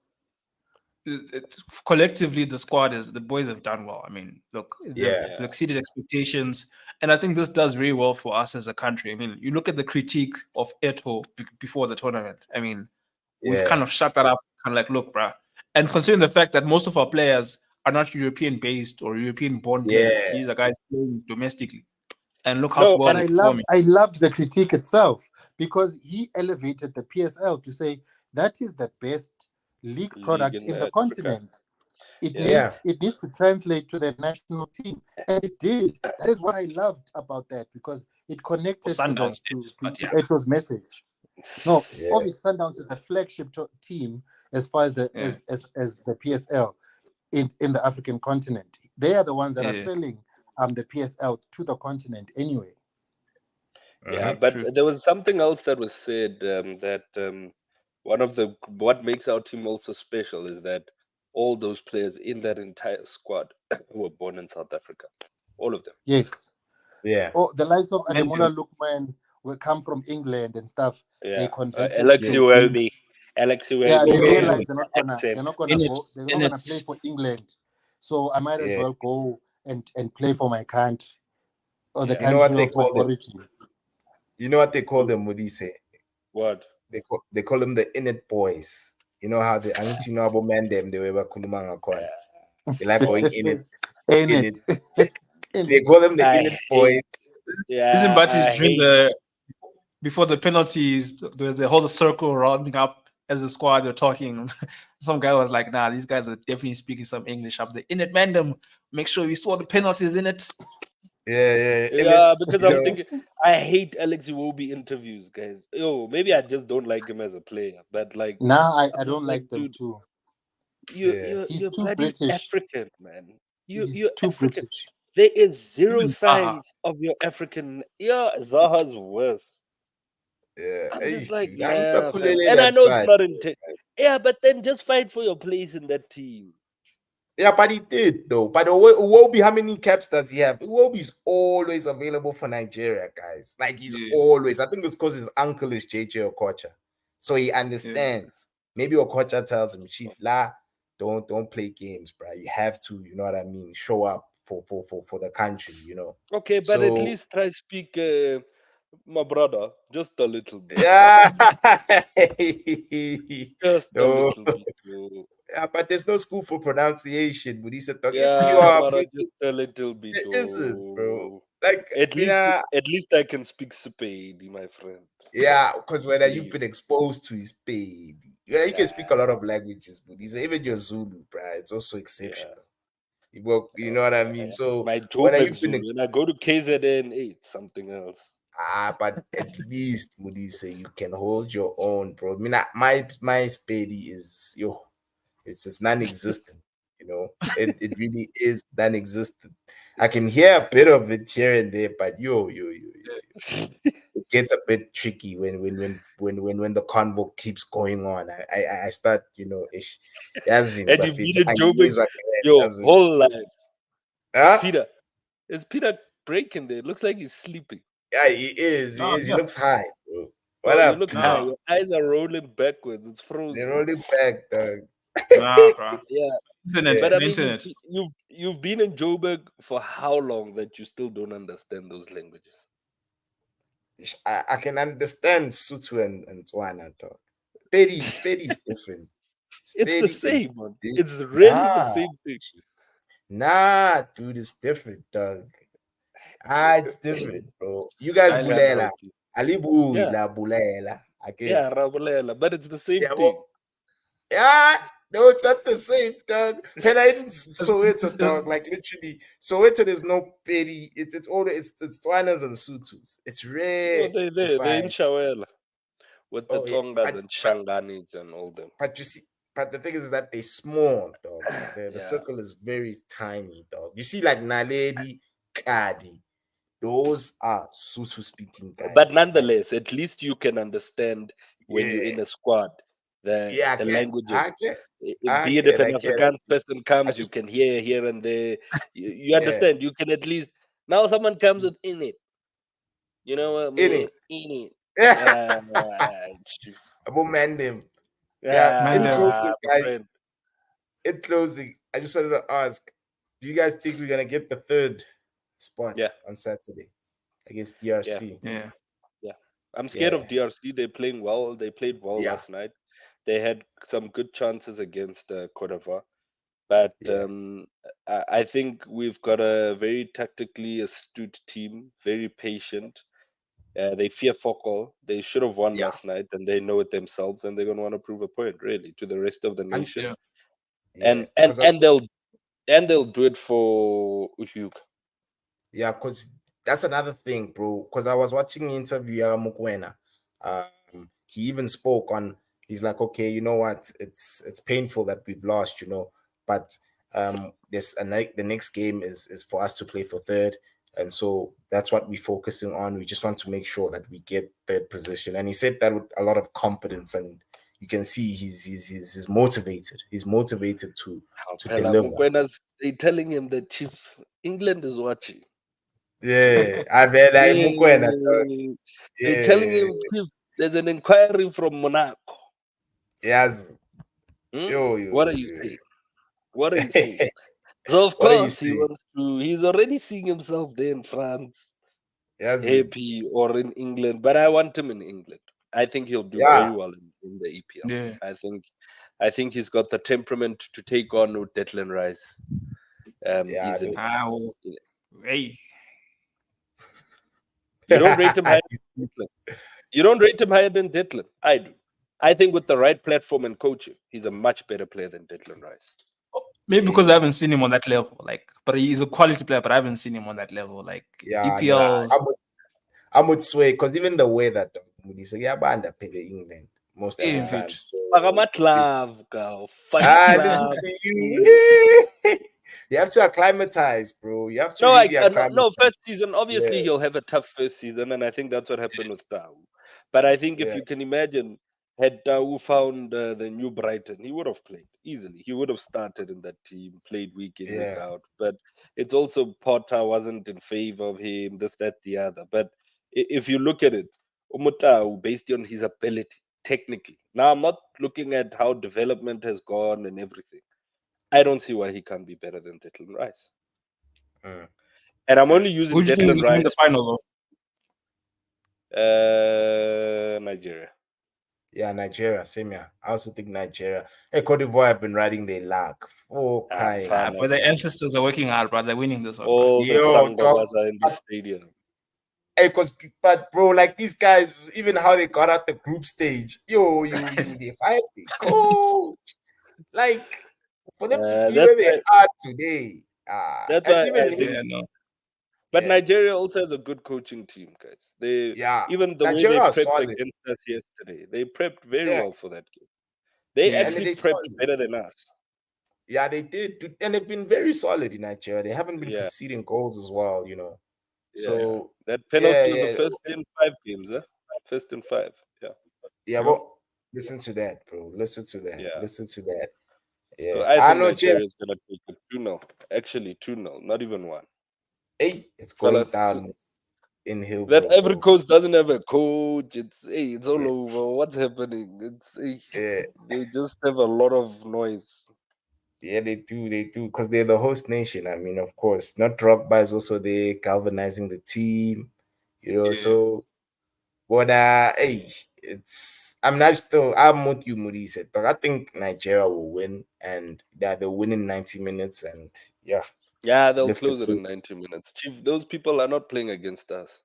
Speaker 2: collectively the boys have done well. I mean, look,
Speaker 1: yeah,
Speaker 2: they've exceeded expectations, and I think this does very well for us as a country. I mean, you look at the critique of Eto before the tournament. I mean, we've kind
Speaker 1: yeah,
Speaker 2: of shut that up, kind of like, look, bruh. And considering the fact that most of our players are not European based or European born players,
Speaker 1: yeah,
Speaker 2: these are guys playing domestically, and look how
Speaker 4: No,
Speaker 2: well
Speaker 3: But
Speaker 2: they're performing.
Speaker 3: I loved the critique itself, because he elevated the PSL to say that is the best league
Speaker 4: league
Speaker 3: product
Speaker 4: in
Speaker 3: in the
Speaker 4: Africa.
Speaker 3: continent. It
Speaker 4: Yeah.
Speaker 1: yeah,
Speaker 3: needs to translate to the national team, and it did. That is what I loved about that, because it
Speaker 2: For
Speaker 3: connected to
Speaker 2: Sundowns, but
Speaker 3: to
Speaker 2: yeah,
Speaker 3: Eto's message. No,
Speaker 1: yeah,
Speaker 3: obviously Sundowns is the flagship team as far as the
Speaker 2: yeah,
Speaker 3: as the PSL in the African continent. They are the ones that are
Speaker 2: yeah.
Speaker 3: selling the PSL to the continent anyway.
Speaker 4: Yeah,
Speaker 1: Mhm.
Speaker 4: but
Speaker 2: True.
Speaker 4: there was something else that was said that one of the what makes our team also special is that all those players in that entire squad were born in South Africa, all of them.
Speaker 3: Yes.
Speaker 1: Yeah,
Speaker 3: Oh, the likes of
Speaker 2: And
Speaker 3: Ademola Lookman will come from England and stuff. They
Speaker 4: Yeah,
Speaker 3: converted
Speaker 4: Alex
Speaker 1: yeah.
Speaker 3: to being,
Speaker 4: Iwobi, Alex
Speaker 3: yeah,
Speaker 4: Iwobi
Speaker 3: they
Speaker 4: with
Speaker 1: Women.
Speaker 3: realized
Speaker 4: his
Speaker 3: they're
Speaker 4: accent.
Speaker 3: not gonna
Speaker 2: in it,
Speaker 3: go, they're
Speaker 2: in
Speaker 3: not gonna
Speaker 2: it,
Speaker 3: play for England. So I might as
Speaker 1: Yeah.
Speaker 3: well go and play for my country or the
Speaker 4: Yeah,
Speaker 1: You know what
Speaker 3: country
Speaker 1: they
Speaker 3: of my
Speaker 1: call them?
Speaker 3: origin.
Speaker 1: You know what they call them, Modise?
Speaker 4: what?
Speaker 1: They call them the Innit boys. You know how the Antinabo man them they were Kulumanga Kwan. They like going in it,
Speaker 3: Ain't
Speaker 1: in it.
Speaker 3: it? Ain't
Speaker 1: They
Speaker 3: it?
Speaker 1: call them the
Speaker 4: I
Speaker 1: Innit boys.
Speaker 4: hate.
Speaker 2: isn't
Speaker 4: Yeah,
Speaker 2: Bati
Speaker 4: I
Speaker 2: during
Speaker 4: hate.
Speaker 2: the before the penalties, the whole circle rounding up as a squad, they're talking. Some guy was like, "Nah, these guys are definitely speaking some English up there. In it, man, them make sure we saw the penalties in it."
Speaker 1: Yeah, in
Speaker 4: Yeah,
Speaker 1: it,
Speaker 4: because
Speaker 1: you
Speaker 4: I'm
Speaker 1: know.
Speaker 4: thinking I hate Alex Iwobi interviews, guys. Yo, maybe I just don't like him as a player, but like
Speaker 3: Now I
Speaker 4: I'm just
Speaker 3: don't
Speaker 4: like,
Speaker 3: like them
Speaker 4: dude,
Speaker 3: too.
Speaker 4: you
Speaker 1: Yeah.
Speaker 4: you
Speaker 3: He's
Speaker 4: you're
Speaker 3: too
Speaker 4: bloody
Speaker 3: British.
Speaker 4: African, man.
Speaker 3: He's
Speaker 4: You're
Speaker 3: too
Speaker 4: African.
Speaker 3: British.
Speaker 4: There is zero
Speaker 2: Even Zaha.
Speaker 4: signs of your African. Yeah, Zaha's worse.
Speaker 1: Yeah.
Speaker 4: I'm just
Speaker 1: Hey,
Speaker 4: like,
Speaker 1: dude. I'm
Speaker 4: nah, fam.
Speaker 1: Kulele
Speaker 4: And I
Speaker 1: that
Speaker 4: know it's
Speaker 1: side.
Speaker 4: not intent. Yeah, but then just fight for your place in that team.
Speaker 1: Yeah, but he did though. But Iwobi, how many caps does he have? Iwobi's always available for Nigeria, guys. Like he's
Speaker 2: Yeah,
Speaker 1: always. I think it's because his uncle is JJ Okocha, so he
Speaker 2: yeah.
Speaker 1: understands. Maybe Okocha tells him, Chief, don't play games, bro. You have to, you know what I mean. Show up for the country, you know.
Speaker 4: Okay, but at
Speaker 1: So
Speaker 4: least try speak my brother just a little bit.
Speaker 1: yeah,
Speaker 4: Just a
Speaker 1: no,
Speaker 4: little bit. Oh.
Speaker 1: yeah, but there's no school for pronunciation. But he said, if you
Speaker 4: Yeah,
Speaker 1: are,
Speaker 4: Mara, just a little bit.
Speaker 1: there isn't, bro.
Speaker 4: Oh.
Speaker 1: Like,
Speaker 4: At least I can speak Spade, my friend.
Speaker 1: yeah, because whether you've been
Speaker 4: Please.
Speaker 1: exposed to his paid, you can speak a
Speaker 4: Yeah,
Speaker 1: lot of languages, but he's even your Zulu, bro. It's also
Speaker 4: yeah.
Speaker 1: exceptional. You know what I mean? So
Speaker 4: My
Speaker 1: when
Speaker 4: Joburg
Speaker 1: you've been
Speaker 4: Zulu. When I go to KZN, it's something else.
Speaker 1: but at least Moody say you can hold your own, bro. I mean, my spady is it's non-existent. You know, it really is non-existent. I can hear a bit of it here and there, but it gets a bit tricky when the convo keeps going on. I start, ish. Yazin,
Speaker 4: And
Speaker 1: but
Speaker 4: you've
Speaker 1: it's
Speaker 4: been in Joburg your
Speaker 1: yazin.
Speaker 4: whole life.
Speaker 1: Huh?
Speaker 4: Peter. Is Peter breaking there? Looks like he's sleeping.
Speaker 1: Yeah, he is. He
Speaker 2: Nah,
Speaker 1: is. He
Speaker 2: yeah,
Speaker 1: looks high, bro. What
Speaker 4: Oh, you
Speaker 1: up,
Speaker 4: look high.
Speaker 1: Peter?
Speaker 2: nah,
Speaker 4: Your eyes are rolling backwards. It's
Speaker 1: They're
Speaker 4: frozen.
Speaker 1: rolling back, dog.
Speaker 2: nah, bro.
Speaker 4: Yeah.
Speaker 2: Internet,
Speaker 1: Yeah.
Speaker 4: But I
Speaker 2: the
Speaker 4: mean,
Speaker 2: internet.
Speaker 4: you've been in Joburg for how long that you still don't understand those languages?
Speaker 1: I can understand Sutu and Tswana, dog. Spady is different.
Speaker 4: It's the
Speaker 1: Spady is
Speaker 4: same, man.
Speaker 1: di-
Speaker 4: It's really the
Speaker 1: nah,
Speaker 4: same thing.
Speaker 1: nah, dude, it's different, dog. It's different, bro. You guys
Speaker 2: I
Speaker 4: Can't
Speaker 1: bulela.
Speaker 4: argue.
Speaker 1: Alibu
Speaker 4: Yeah,
Speaker 1: la bulela. Okay.
Speaker 4: yeah, Rabulela, but it's the same
Speaker 1: Yeah,
Speaker 4: thing.
Speaker 1: yeah, no, it's not the same, dog. Pena in Soweto, dog. Like literally, Soweto, there's no petty. It's all it's Tswanas and Sutus. It's
Speaker 4: No,
Speaker 1: rare to
Speaker 4: they're in
Speaker 1: find.
Speaker 4: Shawela with the
Speaker 1: Oh yeah,
Speaker 4: Tongas and Shanganis and all them.
Speaker 1: but you see, but the thing is that they small, dog. The
Speaker 4: Yeah,
Speaker 1: circle is very tiny, dog. You see, like Naledi, Kadi, those are Susu speaking
Speaker 4: but
Speaker 1: guys. Like
Speaker 4: nonetheless, at least you can understand when you're
Speaker 1: yeah,
Speaker 4: in a squad
Speaker 1: yeah,
Speaker 4: the languages.
Speaker 1: I
Speaker 4: Be it if
Speaker 1: can,
Speaker 4: an
Speaker 1: I can.
Speaker 4: Afrikaans person
Speaker 1: I
Speaker 4: comes, you
Speaker 1: just
Speaker 4: can hear here and there. You
Speaker 1: yeah,
Speaker 4: understand. You can at least now someone comes with in it. You know what I
Speaker 1: in
Speaker 4: mean?
Speaker 1: it.
Speaker 4: In it.
Speaker 1: Yeah,
Speaker 4: Uh,
Speaker 1: about man them. Yeah,
Speaker 2: man,
Speaker 1: in
Speaker 2: them.
Speaker 1: closing,
Speaker 4: my
Speaker 1: guys.
Speaker 4: friend.
Speaker 1: In closing, I just wanted to ask: do you guys think we're gonna get the third spot
Speaker 4: Yeah,
Speaker 1: on Saturday against
Speaker 4: yeah,
Speaker 1: DRC?
Speaker 2: Yeah,
Speaker 4: yeah. I'm scared of
Speaker 1: Yeah,
Speaker 4: DRC. They're playing well. They played well
Speaker 1: yeah,
Speaker 4: last night. They had some good chances against Cote d'Ivoire. But
Speaker 1: yeah,
Speaker 4: I think we've got a very tactically astute team, very patient. They fear football. They should have won
Speaker 1: yeah,
Speaker 4: last night, and they know it themselves, and they're going to want to prove a point, really, to the rest of the
Speaker 1: and
Speaker 4: nation.
Speaker 2: yeah.
Speaker 1: yeah,
Speaker 4: And
Speaker 1: because I saw.
Speaker 4: and they'll do it for Hugh.
Speaker 1: Yeah, because that's another thing, bro. Because I was watching the interview Yara Mukwena. He even spoke on. He's like, okay, you know what? It's painful that we've lost, but this the next game is for us to play for third. And so that's what we're focusing on. We just want to make sure that we get third position. And he said that with a lot of confidence, and you can see he's motivated. He's motivated to
Speaker 4: Pela
Speaker 1: deliver.
Speaker 4: Mukwena's, they telling him that Chief England is watching.
Speaker 1: Yeah, I mean, like Mukwena.
Speaker 4: Yeah. They're telling
Speaker 1: Yeah,
Speaker 4: him, Chief, there's an inquiry from Monaco.
Speaker 1: yes.
Speaker 4: Hmm?
Speaker 1: Yo.
Speaker 4: What are you saying? What are you saying? So of
Speaker 1: What are you
Speaker 4: course he
Speaker 1: saying?
Speaker 4: wants to. He's already seeing himself there in France,
Speaker 1: Yes.
Speaker 4: happy, or in England. But I want him in England. I think he'll do
Speaker 1: Yeah.
Speaker 4: very well in the EPL.
Speaker 2: Yeah.
Speaker 4: I think he's got the temperament to take on with Declan Rice.
Speaker 1: Yeah.
Speaker 4: Easily.
Speaker 2: Hey,
Speaker 4: You don't rate him higher than Declan. You don't rate him higher than Declan. I do. I think with the right platform and coaching, he's a much better player than Declan Rice.
Speaker 2: maybe because I haven't seen him on that level. Like, but he's a quality player, but I haven't seen him on that level. Like
Speaker 1: Yeah,
Speaker 2: EPL.
Speaker 1: I would sway because even the way that Moody said, yeah, but England most of the
Speaker 2: Yeah,
Speaker 1: time.
Speaker 2: good.
Speaker 1: So
Speaker 4: Pagamatlav,
Speaker 1: listen to you. You have to acclimatize, bro. You have to
Speaker 4: No,
Speaker 1: really acclimatize.
Speaker 4: no. First season, obviously,
Speaker 1: Yeah.
Speaker 4: he'll have a tough first season, and I think that's what happened with Tau. But I think if
Speaker 1: Yeah.
Speaker 4: you can imagine, had Tau found the new Brighton, he would have played easily. He would have started in that team, played week in, week
Speaker 1: Yeah.
Speaker 4: out. But it's also Potter wasn't in favor of him, this, that, the other. But if you look at it, Umutau, based on his ability, technically. Now, I'm not looking at how development has gone and everything. I don't see why he can't be better than Declan Rice.
Speaker 1: Mm.
Speaker 4: And I'm only using
Speaker 2: Who do you think is
Speaker 4: Declan
Speaker 2: going to win the
Speaker 4: Rice.
Speaker 2: final
Speaker 4: Nigeria.
Speaker 1: Yeah, Nigeria, same here. I also think Nigeria. Hey, Cote d'Ivoire have been riding their luck. Oh, crying.
Speaker 4: fine.
Speaker 2: though? But the ancestors are working hard, bro. They're winning this one. Bro.
Speaker 4: All the
Speaker 1: Yo,
Speaker 4: Sangawas are in the stadium.
Speaker 1: Hey, but bro, like these guys, even how they got out the group stage, they fight the coach. Like for them to be
Speaker 4: That's
Speaker 1: where they are today,
Speaker 4: that's
Speaker 1: and
Speaker 4: why
Speaker 1: even
Speaker 4: I think.
Speaker 2: Yeah, no.
Speaker 4: But
Speaker 1: yeah,
Speaker 4: Nigeria also has a good coaching team, guys. They
Speaker 1: yeah,
Speaker 4: even the way
Speaker 1: Nigeria
Speaker 4: they
Speaker 1: are
Speaker 4: prepped
Speaker 1: solid.
Speaker 4: against us yesterday, they prepped very
Speaker 1: Yeah,
Speaker 4: well for that game. They
Speaker 2: Yeah.
Speaker 1: and
Speaker 4: actually
Speaker 1: they
Speaker 4: prepped
Speaker 1: solid.
Speaker 4: better than us.
Speaker 1: Yeah, they did, and they've been very solid in Nigeria. They haven't been
Speaker 4: Yeah,
Speaker 1: conceding goals as well,
Speaker 4: yeah.
Speaker 1: So
Speaker 4: That
Speaker 1: yeah,
Speaker 4: penalty was the
Speaker 1: yeah,
Speaker 4: first in 5 games, huh? First in 5. Yeah,
Speaker 1: yeah.
Speaker 2: Yep.
Speaker 1: But listen to that, bro. Listen to that.
Speaker 4: yeah.
Speaker 1: Listen to that.
Speaker 4: So
Speaker 1: Yeah,
Speaker 4: I
Speaker 1: I
Speaker 4: think
Speaker 1: know, Jeff.
Speaker 4: Nigeria is gonna take it 2-0. Actually 2-0, not even one.
Speaker 1: Hey, it's going
Speaker 4: Fellas,
Speaker 1: down in
Speaker 4: that
Speaker 1: Hillbrook,
Speaker 4: every
Speaker 1: bro.
Speaker 4: coach doesn't have a coach. It's all
Speaker 1: Yeah,
Speaker 4: over. What's happening?
Speaker 1: yeah,
Speaker 4: They just have a lot of noise.
Speaker 1: yeah, they do, because they're the host nation. I mean, of course, not Drogba is also there galvanizing the team,
Speaker 2: Yeah.
Speaker 1: So, but hey, I'm with you, Moody said, but I think Nigeria will win, and they'll win in 90 minutes, and yeah,
Speaker 4: Yeah, they'll
Speaker 1: lift the
Speaker 4: close it in
Speaker 1: trophy.
Speaker 4: 90 minutes. Chief, those people are not playing against us.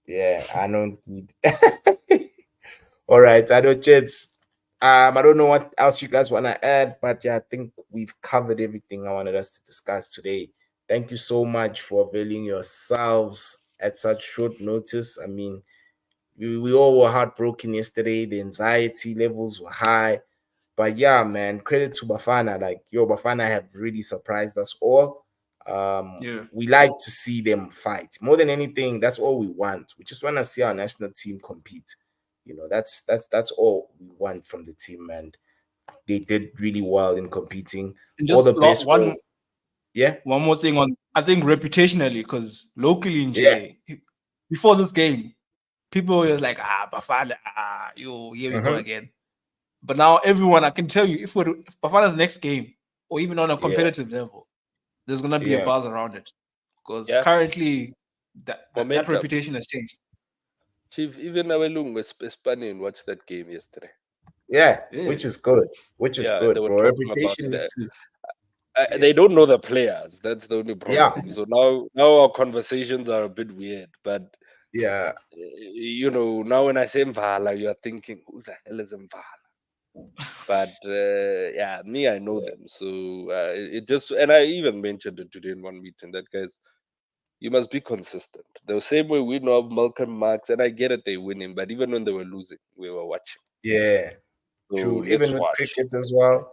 Speaker 1: Yeah, I know indeed. All right, I know, Jets. I don't know what else you guys want to add, but yeah, I think we've covered everything I wanted us to discuss today. Thank you so much for availing yourselves at such short notice. I mean, we all were heartbroken yesterday. The anxiety levels were high. But yeah, man, credit to Bafana. Like, Bafana have really surprised us all.
Speaker 2: Yeah.
Speaker 1: We like to see them fight. More than anything, that's all we want. We just want to see our national team compete. That's all we want from the team, and they did really well in competing.
Speaker 2: And
Speaker 1: All
Speaker 2: just
Speaker 1: the best. Yeah,
Speaker 2: one more thing on, I think reputationally, because locally in
Speaker 1: yeah.
Speaker 2: GA, before this game, people were like, Bafana, here we go
Speaker 1: Mhm.
Speaker 2: again. But now everyone, I can tell you, if Bafana's next game, or even on a
Speaker 1: Yeah,
Speaker 2: competitive level, there's gonna be a
Speaker 1: yeah,
Speaker 2: buzz around it. Because
Speaker 4: Yeah,
Speaker 2: currently that
Speaker 4: momentum.
Speaker 2: reputation has changed.
Speaker 4: Chief, even Awelung was Spanish and watched that game yesterday.
Speaker 1: yeah.
Speaker 2: Yeah.
Speaker 1: Which is good. Which is
Speaker 4: Yeah, and they
Speaker 1: good,
Speaker 4: were
Speaker 1: bro.
Speaker 4: talking about
Speaker 1: Reputation is
Speaker 4: that.
Speaker 1: too. Yeah,
Speaker 4: They don't know the players. That's the only
Speaker 1: yeah,
Speaker 4: problem. So now our conversations are a bit weird. But
Speaker 1: yeah.
Speaker 4: now when I say Mvala, you are thinking, who the hell is Mvala? But yeah, me, I know them. So it just, and I even mentioned it today in one meeting that, guys, you must be consistent. The same way we know of Malcolm Marx, and I get it, they winning, but even when they were losing, we were watching.
Speaker 1: Yeah,
Speaker 4: So
Speaker 1: true.
Speaker 4: let's
Speaker 1: Even with
Speaker 4: watch.
Speaker 1: cricket as well,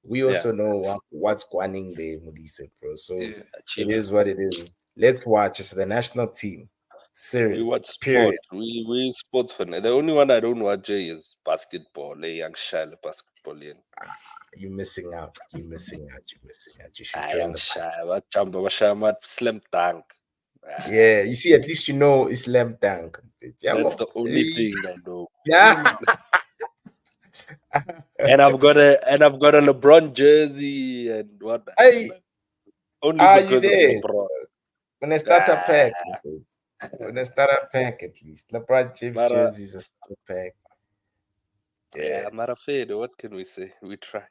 Speaker 1: we
Speaker 4: Yeah,
Speaker 1: also know what's going there, Modise, bro. So
Speaker 2: Yeah.
Speaker 1: it
Speaker 4: Chief.
Speaker 1: is what it is. let's watch. It's the national team.
Speaker 4: We
Speaker 1: Serial.
Speaker 4: watch sport.
Speaker 1: Period.
Speaker 4: We sports fan. The only one I don't watch is basketball. Young Shile basketball.
Speaker 1: You're missing out. You're missing out. You're missing out. You should join
Speaker 4: Young
Speaker 1: the party.
Speaker 4: Shile. What jumbo? What Shamat slam dunk.
Speaker 1: Yeah, you see, at least you know Islam Dunk.
Speaker 4: That's the only thing I know.
Speaker 1: Yeah.
Speaker 4: And I've got a LeBron jersey and whatnot.
Speaker 1: Hey,
Speaker 4: Only
Speaker 1: are you
Speaker 4: because it's
Speaker 1: there?
Speaker 4: LeBron.
Speaker 1: When I start a
Speaker 4: Ah,
Speaker 1: pack, when I start a pack, at least LeBron James
Speaker 4: Mara,
Speaker 1: jerseys a starter pack.
Speaker 4: yeah, Marafedo, what can we say? We try.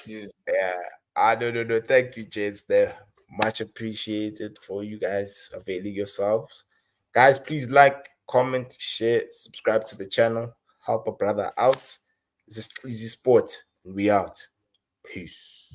Speaker 2: Yeah.
Speaker 1: Yeah. I no. Thank you, Jens. There. Much appreciated for you guys availing yourselves. Guys, please like, comment, share, subscribe to the channel. Help a brother out. This is Easy Sport. And we out. Peace.